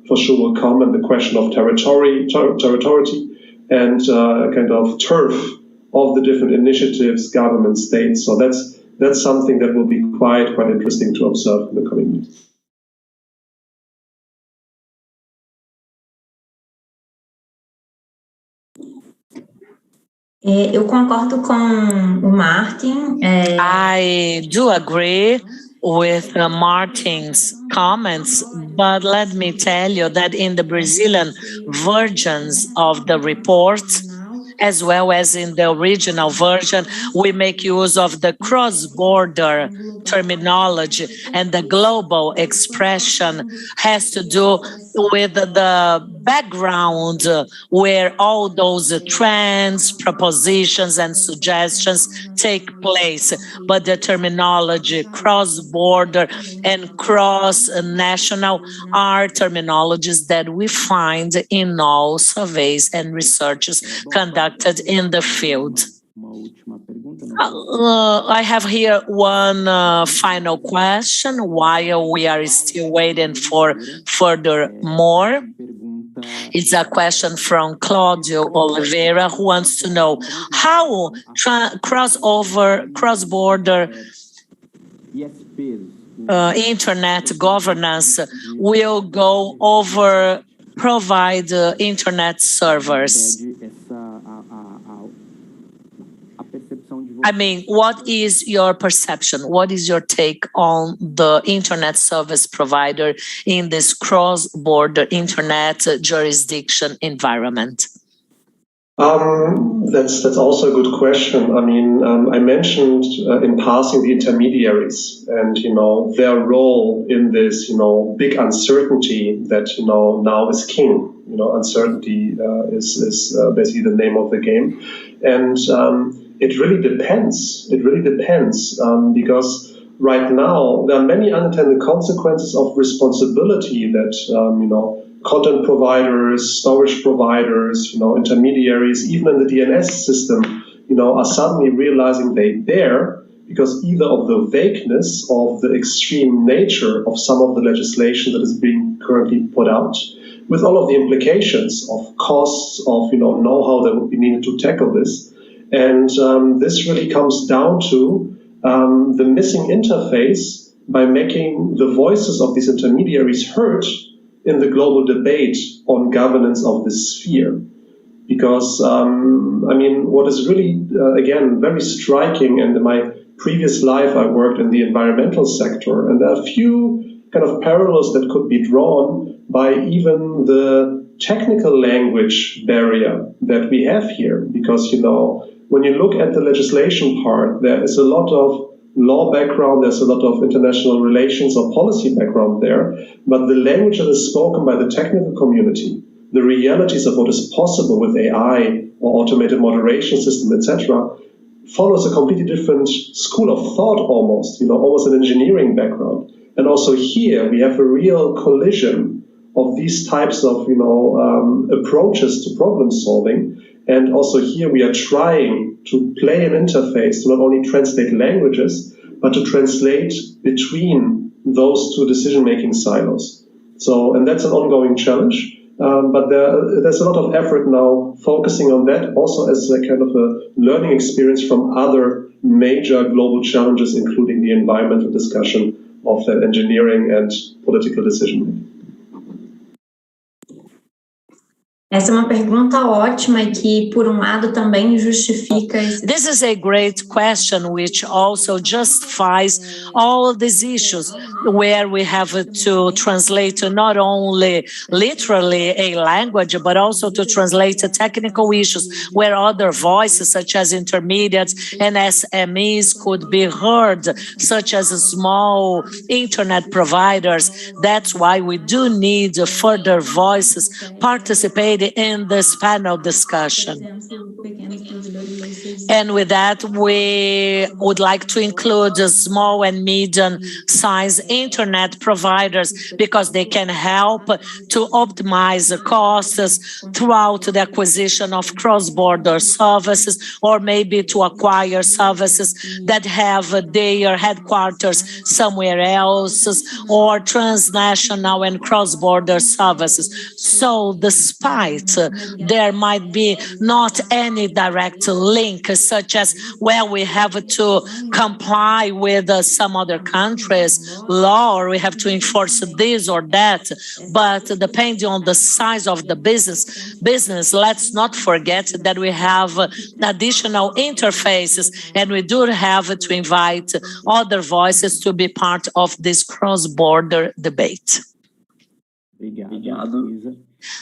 for sure will come, and the question of territory and kind of turf of the different initiatives, government, states. So that's something that will be quite interesting to observe in the coming years. Eu concordo com o Martin. I do agree with Martin's comments, but let me tell you that in the Brazilian versions of the report, as well as in the original version, we make use of the cross-border terminology, and the global expression has to do with the background where all those trends, propositions, and suggestions take place. But the terminology cross-border and cross-national are terminologies that we find in all surveys and researches conducted in the field. I have here one final question while we are still waiting for further more. It's a question from Claudio Oliveira, who wants to know how cross-border internet governance will go over provide internet servers. I mean, what is your perception? What is your take on the internet service provider in this cross-border internet jurisdiction environment? That's also a good question. I mean, I mentioned in passing the intermediaries and, their role in this, big uncertainty that, now is king. Uncertainty is basically the name of the game. And it really depends. Because right now there are many unintended consequences of responsibility that, content providers, storage providers, intermediaries, even in the DNS system, are suddenly realizing they bear, because either of the vagueness of the extreme nature of some of the legislation that is being currently put out, with all of the implications of costs, of know-how that would be needed to tackle this. And this really comes down to the missing interface by making the voices of these intermediaries heard in the global debate on governance of this sphere. Because, what is really, again, very striking, and in my previous life I worked in the environmental sector, and there are a few kind of parallels that could be drawn by even the technical language barrier that we have here. Because, when you look at the legislation part, there is a lot of law background, there's a lot of international relations or policy background there, but the language that is spoken by the technical community, the realities of what is possible with AI or automated moderation system, etc., follows a completely different school of thought almost an engineering background. And also here we have a real collision of these types of approaches to problem solving. And also here we are trying to play an interface to not only translate languages, but to translate between those two decision-making silos. So, and that's an ongoing challenge, but there's a lot of effort now focusing on that also as a kind of a learning experience from other major global challenges, including the environmental discussion of engineering and political decision-making. Essa é uma pergunta ótima e que, por um lado, também justifica esse... This is a great question which also justifies all these issues where we have to translate not only literally a language, but also to translate technical issues where other voices such as intermediates and SMEs could be heard, such as small internet providers. That's why we do need further voices participating in this panel discussion. And with that, we would like to include the small and medium-sized internet providers because they can help to optimize the costs throughout the acquisition of cross-border services, or maybe to acquire services that have their headquarters somewhere else, or transnational and cross-border services. So despite there might be not any direct link, such as, well, we have to comply with some other countries' law, or we have to enforce this or that. But depending on the size of the business, let's not forget that we have additional interfaces, and we do have to invite other voices to be part of this cross-border debate.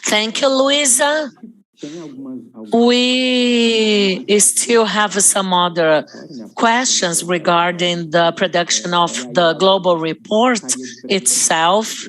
Thank you, Luiza. We still have some other questions regarding the production of the global report itself.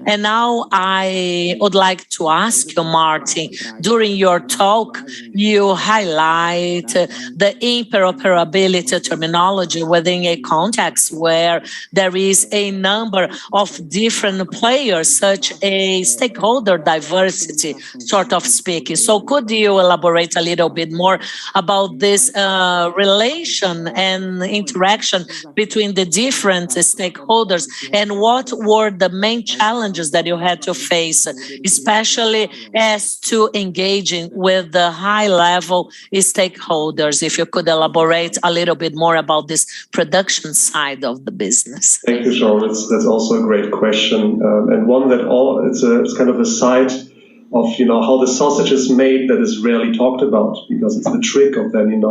And now I would like to ask you, Martin, during your talk, you highlight the interoperability terminology within a context where there is a number of different players, such a stakeholder diversity, sort of speaking. So could you elaborate a little bit more about this relation and interaction between the different stakeholders, and what were the main challenges that you had to face, especially as to engaging with the high-level stakeholders? If you could elaborate a little bit more about this production side of the business. Thank you, Sean. That's also a great question, and one that it's kind of a side of how the sausage is made that is rarely talked about, because it's the trick of then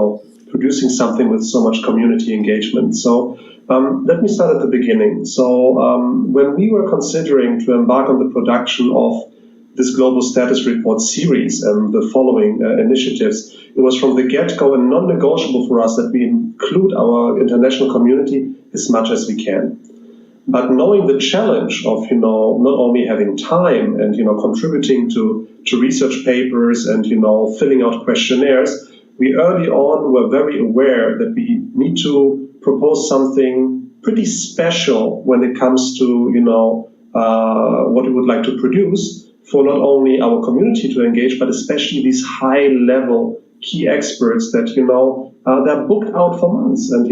producing something with so much community engagement. So let me start at the beginning. So when we were considering to embark on the production of this Global Status Report series and the following initiatives, it was from the get-go and non-negotiable for us that we include our international community as much as we can. But knowing the challenge of not only having time and contributing to research papers and filling out questionnaires, we early on were very aware that we need to propose something pretty special when it comes to what we would like to produce for not only our community to engage, but especially these high-level key experts that they're booked out for months, and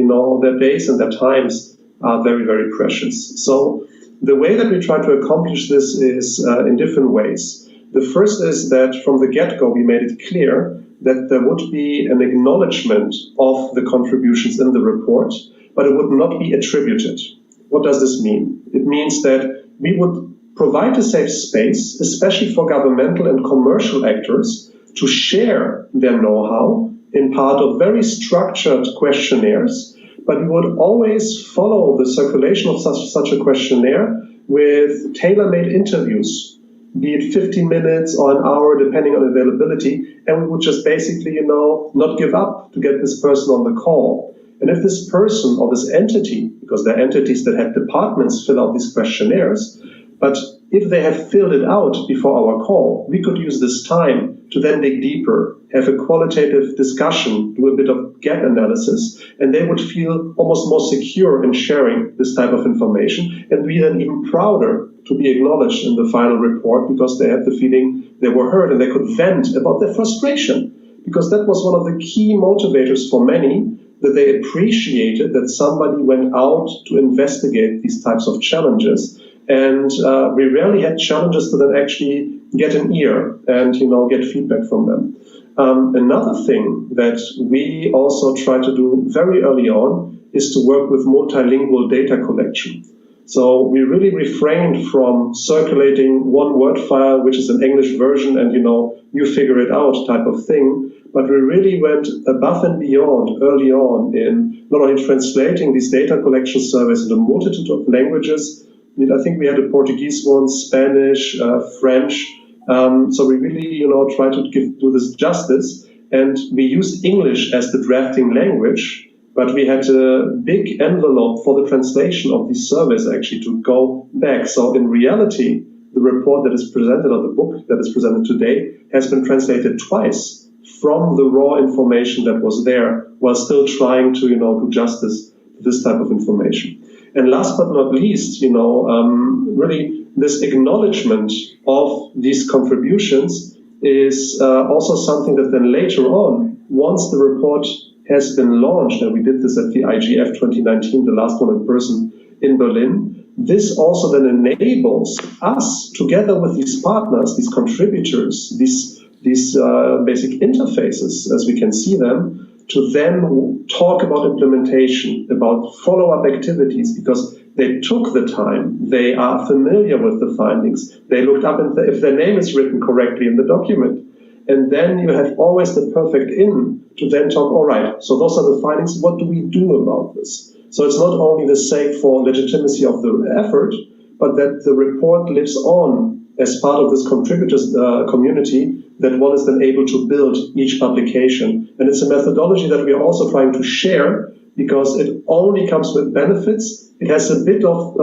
their days and their times are very, very precious. So the way that we try to accomplish this is in different ways. The first is that from the get-go we made it clear that there would be an acknowledgement of the contributions in the report, but it would not be attributed. What does this mean? It means that we would provide a safe space, especially for governmental and commercial actors, to share their know-how in part of very structured questionnaires, but we would always follow the circulation of such a questionnaire with tailor-made interviews, be it 15 minutes or an hour, depending on availability, and we would just basically, not give up to get this person on the call. And if this person or this entity, because there are entities that have departments fill out these questionnaires, but if they have filled it out before our call, we could use this time to then dig deeper, have a qualitative discussion, do a bit of gap analysis, and they would feel almost more secure in sharing this type of information, and be then even prouder to be acknowledged in the final report because they had the feeling they were heard and they could vent about their frustration. because that was one of the key motivators for many, that they appreciated that somebody went out to investigate these types of challenges. And we rarely had challenges to then actually get an ear and, get feedback from them. Another thing that we also try to do very early on is to work with multilingual data collection. So we really refrained from circulating one word file, which is an English version, and you figure it out type of thing. But we really went above and beyond early on in not only translating these data collection surveys into a multitude of languages. I think we had a Portuguese one, Spanish, French. So we really, try to do this justice. And we used English as the drafting language, but we had a big envelope for the translation of these surveys actually to go back. So in reality, the report that is presented, or the book that is presented today, has been translated twice from the raw information that was there, while still trying to, do justice to this type of information. And last but not least, really this acknowledgement of these contributions is also something that then later on, once the report has been launched, and we did this at the IGF 2019, the last one in person in Berlin, this also then enables us, together with these partners, these contributors, these basic interfaces, as we can see them, to then talk about implementation, about follow-up activities, because they took the time, they are familiar with the findings, they looked up if their name is written correctly in the document. And then you have always the perfect in to then talk, all right, so those are the findings, what do we do about this? So it's not only the sake for legitimacy of the effort, but that the report lives on as part of this contributors community, that one is then able to build each publication. And it's a methodology that we are also trying to share, because it only comes with benefits. It has a bit of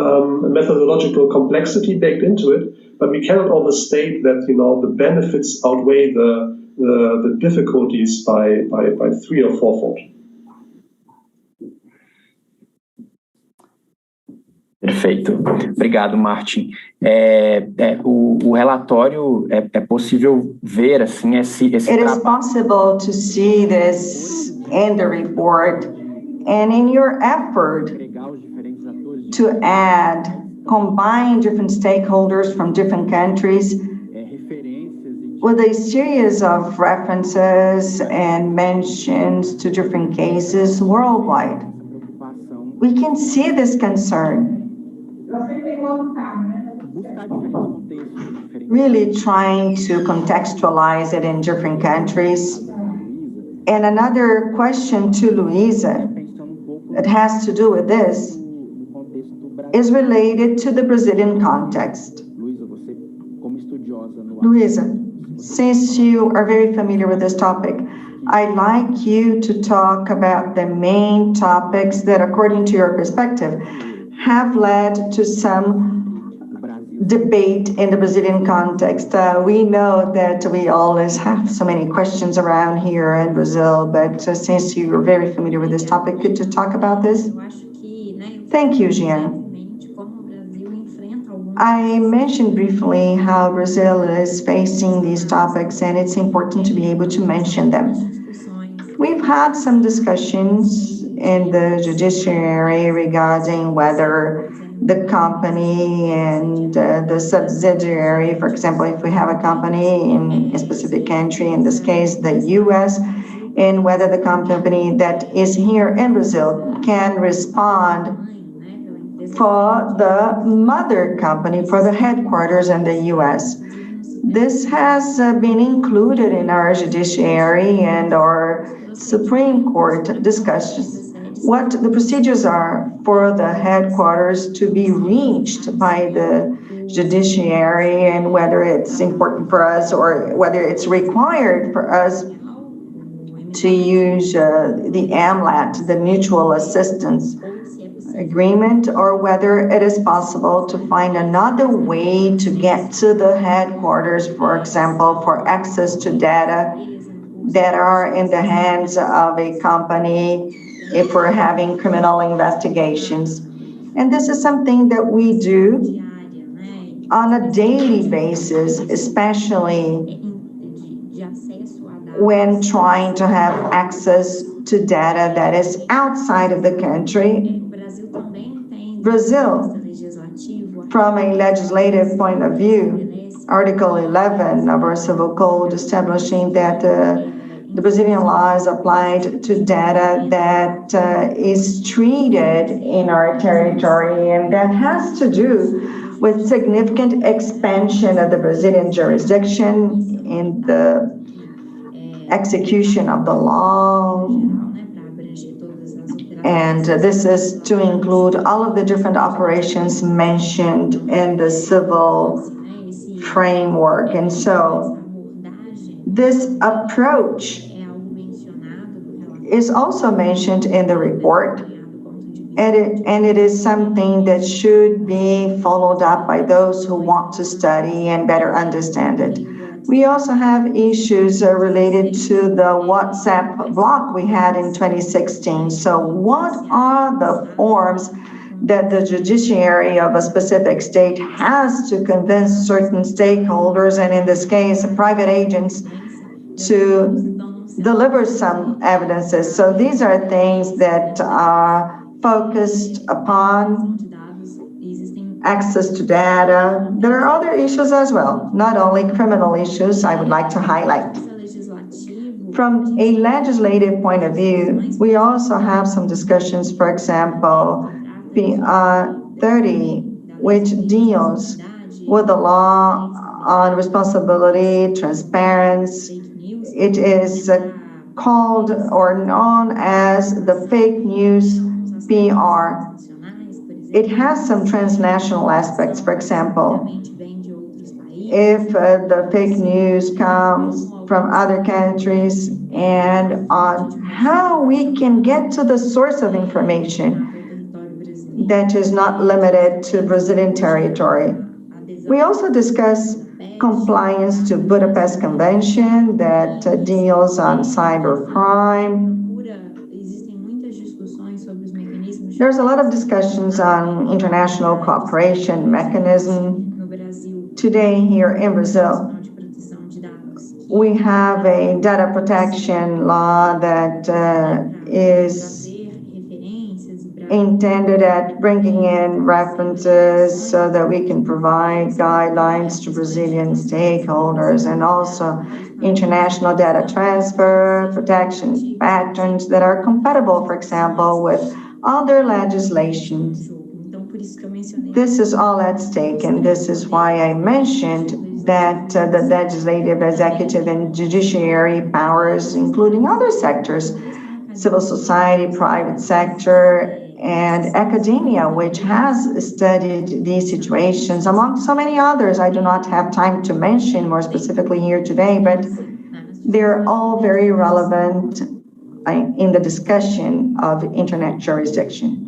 methodological complexity baked into it, but we cannot overstate that the benefits outweigh the difficulties by 3 or 4-fold. Perfeito. Obrigado, Martin. O relatório é possível ver assim esse It is possible to see this in the report, and in your effort to combine different stakeholders from different countries with a series of references and mentions to different cases worldwide. We can see this concern. Really trying to contextualize it in different countries. And another question to Luiza that has to do with this is related to the Brazilian context. Luiza, since you are very familiar with this topic, I'd like you to talk about the main topics that, according to your perspective, have led to some debate in the Brazilian context. We know that we always have so many questions around here in Brazil, but since you are very familiar with this topic, could you talk about this? Thank you, Jean. I mentioned briefly how Brazil is facing these topics, and it's important to be able to mention them. We've had some discussions in the judiciary regarding whether the company and the subsidiary, for example, if we have a company in a specific country, in this case, the US, and whether the company that is here in Brazil can respond for the mother company, for the headquarters in the US. This has been included in our judiciary and our Supreme Court discussions. What the procedures are for the headquarters to be reached by the judiciary, and whether it's important for us or whether it's required for us to use the AMLAT, the Mutual Assistance Agreement, or whether it is possible to find another way to get to the headquarters, for example, for access to data that are in the hands of a company if we're having criminal investigations. And this is something that we do on a daily basis, especially when trying to have access to data that is outside of the country. Brazil, from a legislative point of view, Article 11 of our Civil Code establishing that the Brazilian law is applied to data that is treated in our territory, and that has to do with significant expansion of the Brazilian jurisdiction in the execution of the law. And this is to include all of the different operations mentioned in the civil framework. And so this approach is also mentioned in the report, and it is something that should be followed up by those who want to study and better understand it. We also have issues related to the WhatsApp block we had in 2016. So what are the forms that the judiciary of a specific state has to convince certain stakeholders, and in this case, private agents, to deliver some evidences? So these are things that are focused upon access to data. There are other issues as well, not only criminal issues, I would like to highlight. From a legislative point of view, we also have some discussions, for example, PR 30, which deals with the law on responsibility, transparency. It is called or known as the fake news PR. It has some transnational aspects. For example, if the fake news comes from other countries, and on how we can get to the source of information that is not limited to Brazilian territory. We also discuss compliance to Budapest Convention that deals on cybercrime. There's a lot of discussions on international cooperation mechanism. Today here in Brazil, we have a data protection law that is intended at bringing in references so that we can provide guidelines to Brazilian stakeholders, and also international data transfer protection patterns that are compatible, for example, with other legislations. This is all at stake, and this is why I mentioned that the legislative, executive, and judiciary powers, including other sectors, civil society, private sector, and academia, which has studied these situations, among so many others I do not have time to mention more specifically here today, but they're all very relevant in the discussion of internet jurisdiction.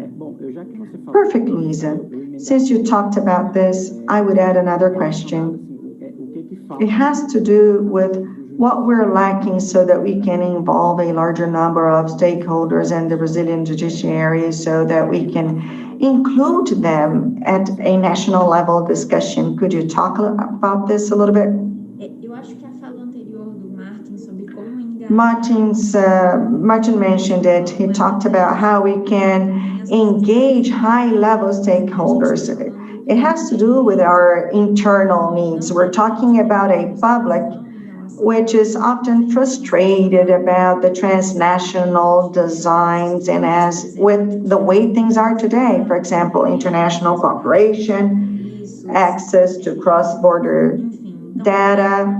Perfect, Luiza. Since you talked about this, I would add another question. It has to do with what we're lacking so that we can involve a larger number of stakeholders in the Brazilian judiciary so that we can include them at a national level discussion. Could you talk about this a little bit? Martin mentioned it. He talked about how we can engage high-level stakeholders. It has to do with our internal needs. We're talking about a public which is often frustrated about the transnational designs and as with the way things are today. For example, international cooperation, access to cross-border data.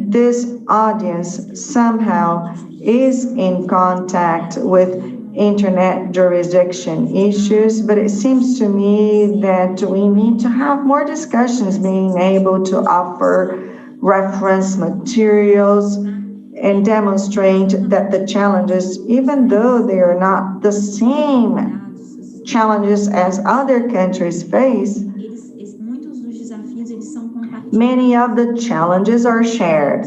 This audience somehow is in contact with internet jurisdiction issues, but it seems to me that we need to have more discussions, being able to offer reference materials and demonstrate that the challenges, even though they are not the same challenges as other countries face, many of the challenges are shared.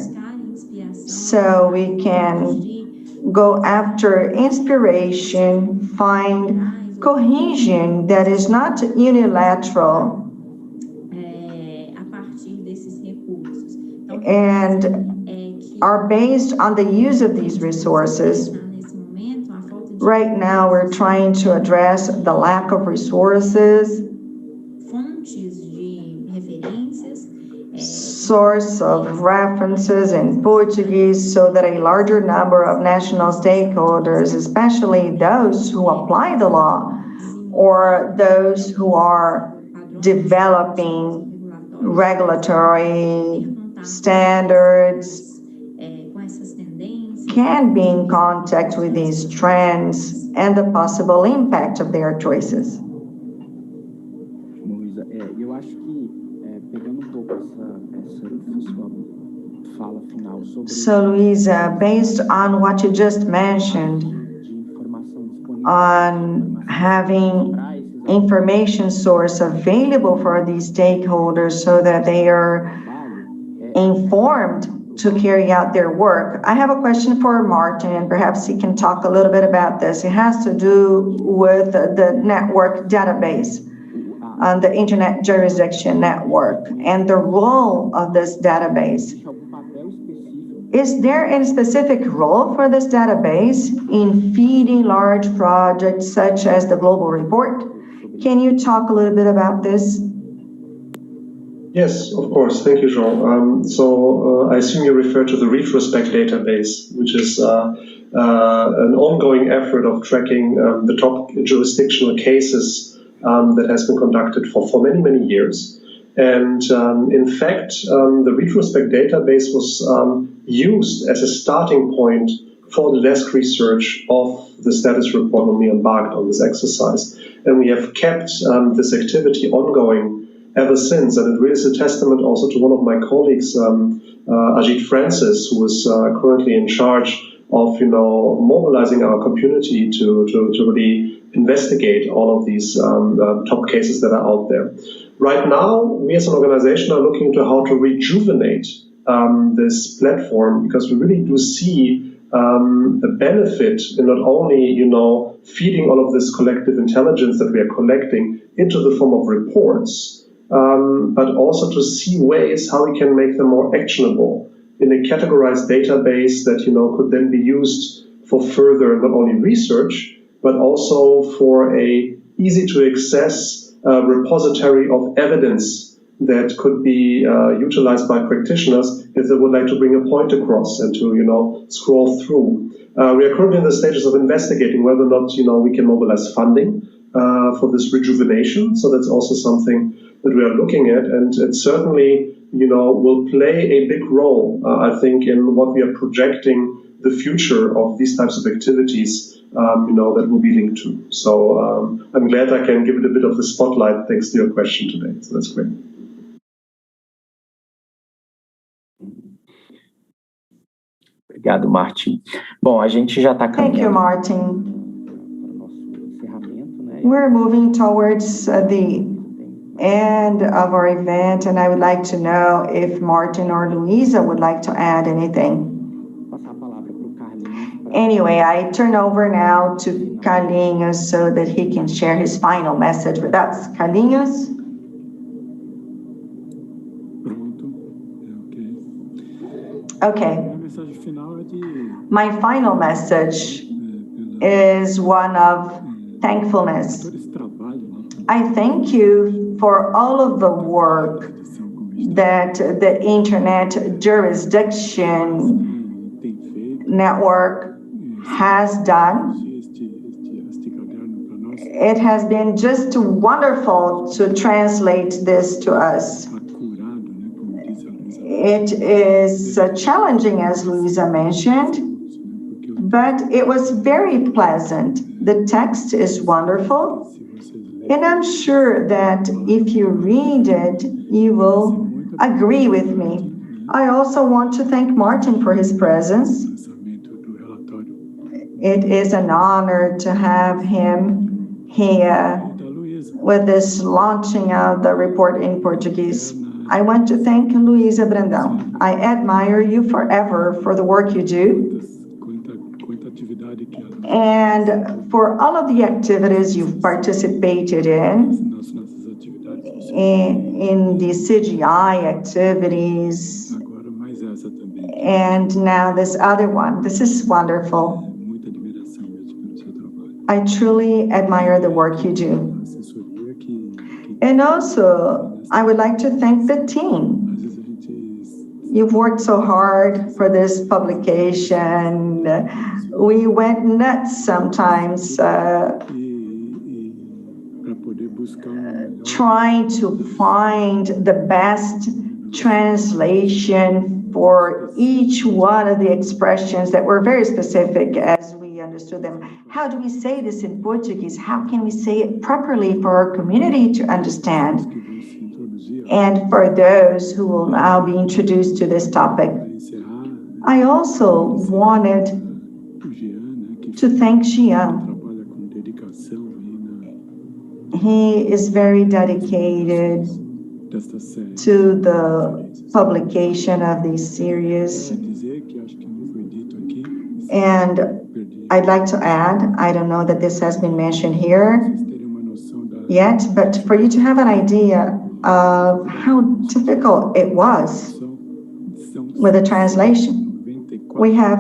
So we can go after inspiration, find cohesion that is not unilateral and are based on the use of these resources. Right now, we're trying to address the lack of resources, source of references in Portuguese, so that a larger number of national stakeholders, especially those who apply the law or those who are developing regulatory standards, can be in contact with these trends and the possible impact of their choices. So, Luiza, based on what you just mentioned, on having information source available for these stakeholders so that they are informed to carry out their work. I have a question for Martin, and perhaps he can talk a little bit about this. It has to do with the network database, the Internet Jurisdiction Network, and the role of this database. Is there any specific role for this database in feeding large projects such as the Global Report? Can you talk a little bit about this? Yes, of course. Thank you, Jean. I assume you refer to the Retrospect database, which is an ongoing effort of tracking the top jurisdictional cases that has been conducted for many, many years. And in fact, the Retrospect database was used as a starting point for the desk research of the status report when we embarked on this exercise. And we have kept this activity ongoing ever since, and it really is a testament also to one of my colleagues, Ajit Francis, who is currently in charge of mobilizing our community to really investigate all of these top cases that are out there. Right now, we as an organization are looking into how to rejuvenate this platform, because we really do see a benefit in not only feeding all of this collective intelligence that we are collecting into the form of reports, but also to see ways how we can make them more actionable in a categorized database that could then be used for further not only research, but also for a easy to access repository of evidence that could be utilized by practitioners if they would like to bring a point across and to scroll through. We are currently in the stages of investigating whether or not we can mobilize funding for this rejuvenation. So that's also something that we are looking at, and it certainly, will play a big role, I think, in what we are projecting the future of these types of activities, that will be linked to. So I'm glad I can give it a bit of the spotlight thanks to your question today. So that's great. Obrigado, Martin. Bom, a gente já está caminhando. Thank you, Martin. We're moving towards the end of our event, and I would like to know if Martin or Luiza would like to add anything. Anyway, I turn over now to Carlinhos so that he can share his final message with us. Carlinhos? Okay. My final message is one of thankfulness. I thank you for all of the work that the Internet Jurisdiction Network has done. It has been just wonderful to translate this to us. It is challenging, as Luiza mentioned, but it was very pleasant. The text is wonderful, and I'm sure that if you read it, you will agree with me. I also want to thank Martin for his presence. It is an honor to have him here with this launching of the report in Portuguese. I want to thank Luiza Brandão. I admire you forever for the work you do and for all of the activities you've participated in the CGI activities, And now this other one. This is wonderful. I truly admire the work you do. And also, I would like to thank the team. You've worked so hard for this publication. We went nuts sometimes trying to find the best translation for each one of the expressions that were very specific as we understood them. How do we say this in Portuguese? How can we say it properly for our community to understand? And for those who will now be introduced to this topic, I also wanted to thank Gian. He is very dedicated to the publication of these series. And I'd like to add, I don't know that this has been mentioned here yet, but for you to have an idea of how difficult it was with the translation, we have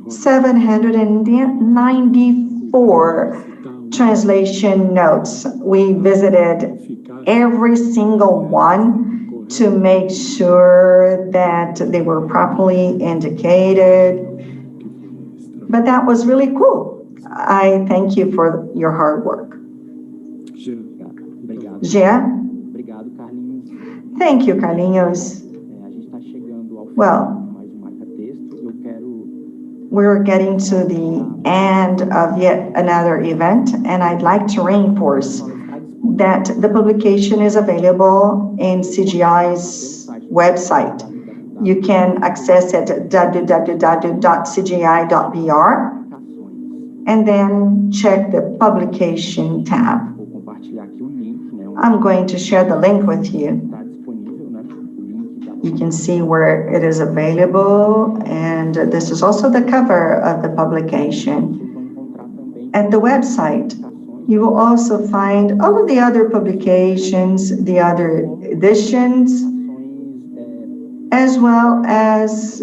794 translation notes. We visited every single one to make sure that they were properly indicated. But that was really cool. I thank you for your hard work. Jean? Thank you, Carlinhos. Well, we're getting to the end of yet another event, and I'd like to reinforce that the publication is available in CGI's website. You can access it at www.cgi.br and then check the publication tab. I'm going to share the link with you. You can see where it is available, and this is also the cover of the publication. At the website, you will also find all of the other publications, the other editions, as well as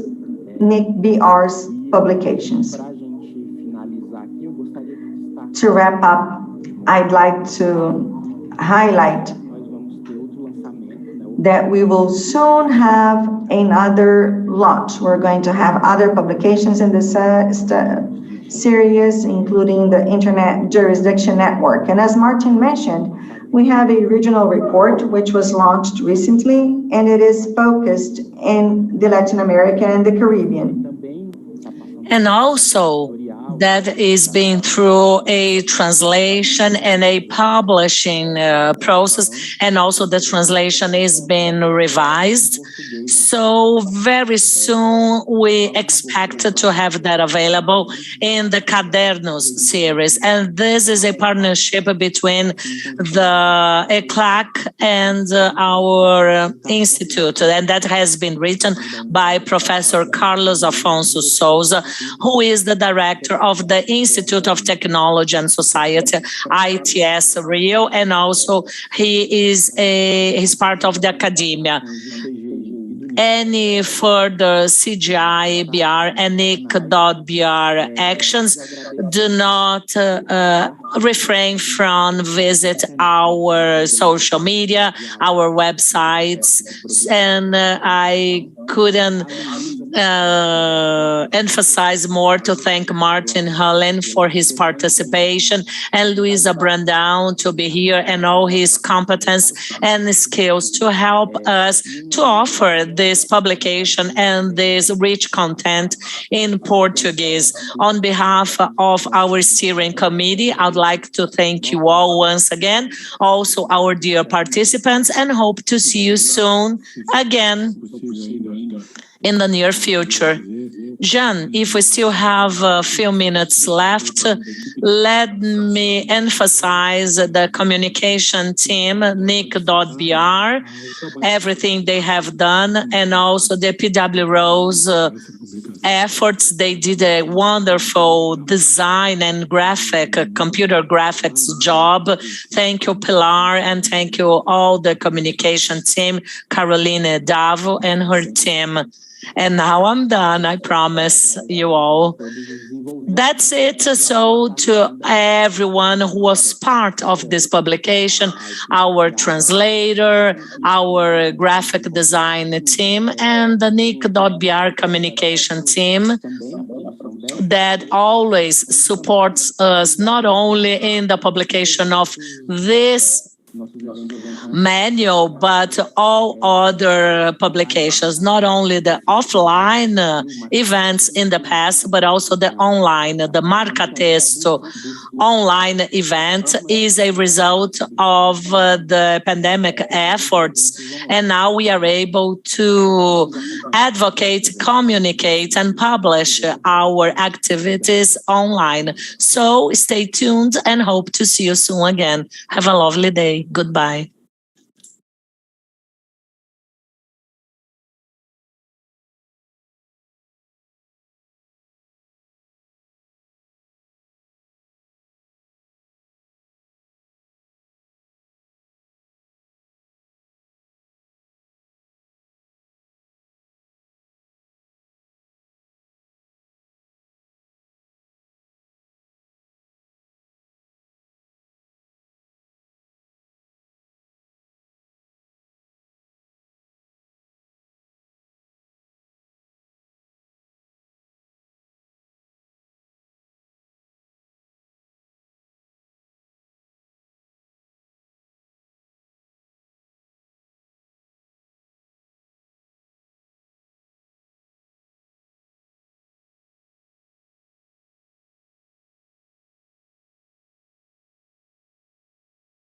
Nick BR's publications. To wrap up, I'd like to highlight that we will soon have another launch. We're going to have other publications in this series, including the Internet Jurisdiction Network. And as Martin mentioned, we have a regional report which was launched recently, and it is focused in the Latin America and the Caribbean. And also, that is being through a translation and a publishing process, and also the translation is being revised. So very soon we expect to have that available in the Cadernos series. And this is a partnership between the ECLAC and our institute, and that has been written by Professor Carlos Afonso Souza, who is the director of the Institute of Technology and Society, ITS Rio, and also he's part of the academia. Any further CGI.br and Nick.br actions, do not refrain from visit our social media, our websites, and I couldn't emphasize more to thank Martin Hullin for his participation and Luiza Brandão to be here and all his competence and skills to help us to offer this publication and this rich content in Portuguese. On behalf of our steering committee, I'd like to thank you all once again, also our dear participants, and hope to see you soon again in the near future. Jean, if we still have a few minutes left, let me emphasize the communication team, Nick.br, everything they have done, and also the PW Rose efforts. They did a wonderful design and computer graphics job. Thank you, Pilar, and thank you all the communication team, Caroline Davo and her team. And now I'm done, I promise you all. That's it. So to everyone who was part of this publication, our translator, our graphic design team, and the Nick.br communication team that always supports us, not only in the publication of this manual, but all other publications, not only the offline events in the past, but also the online. The Marca Texto online event is a result of the pandemic efforts, and now we are able to advocate, communicate, and publish our activities online. So stay tuned and hope to see you soon again. Have a lovely day. Goodbye.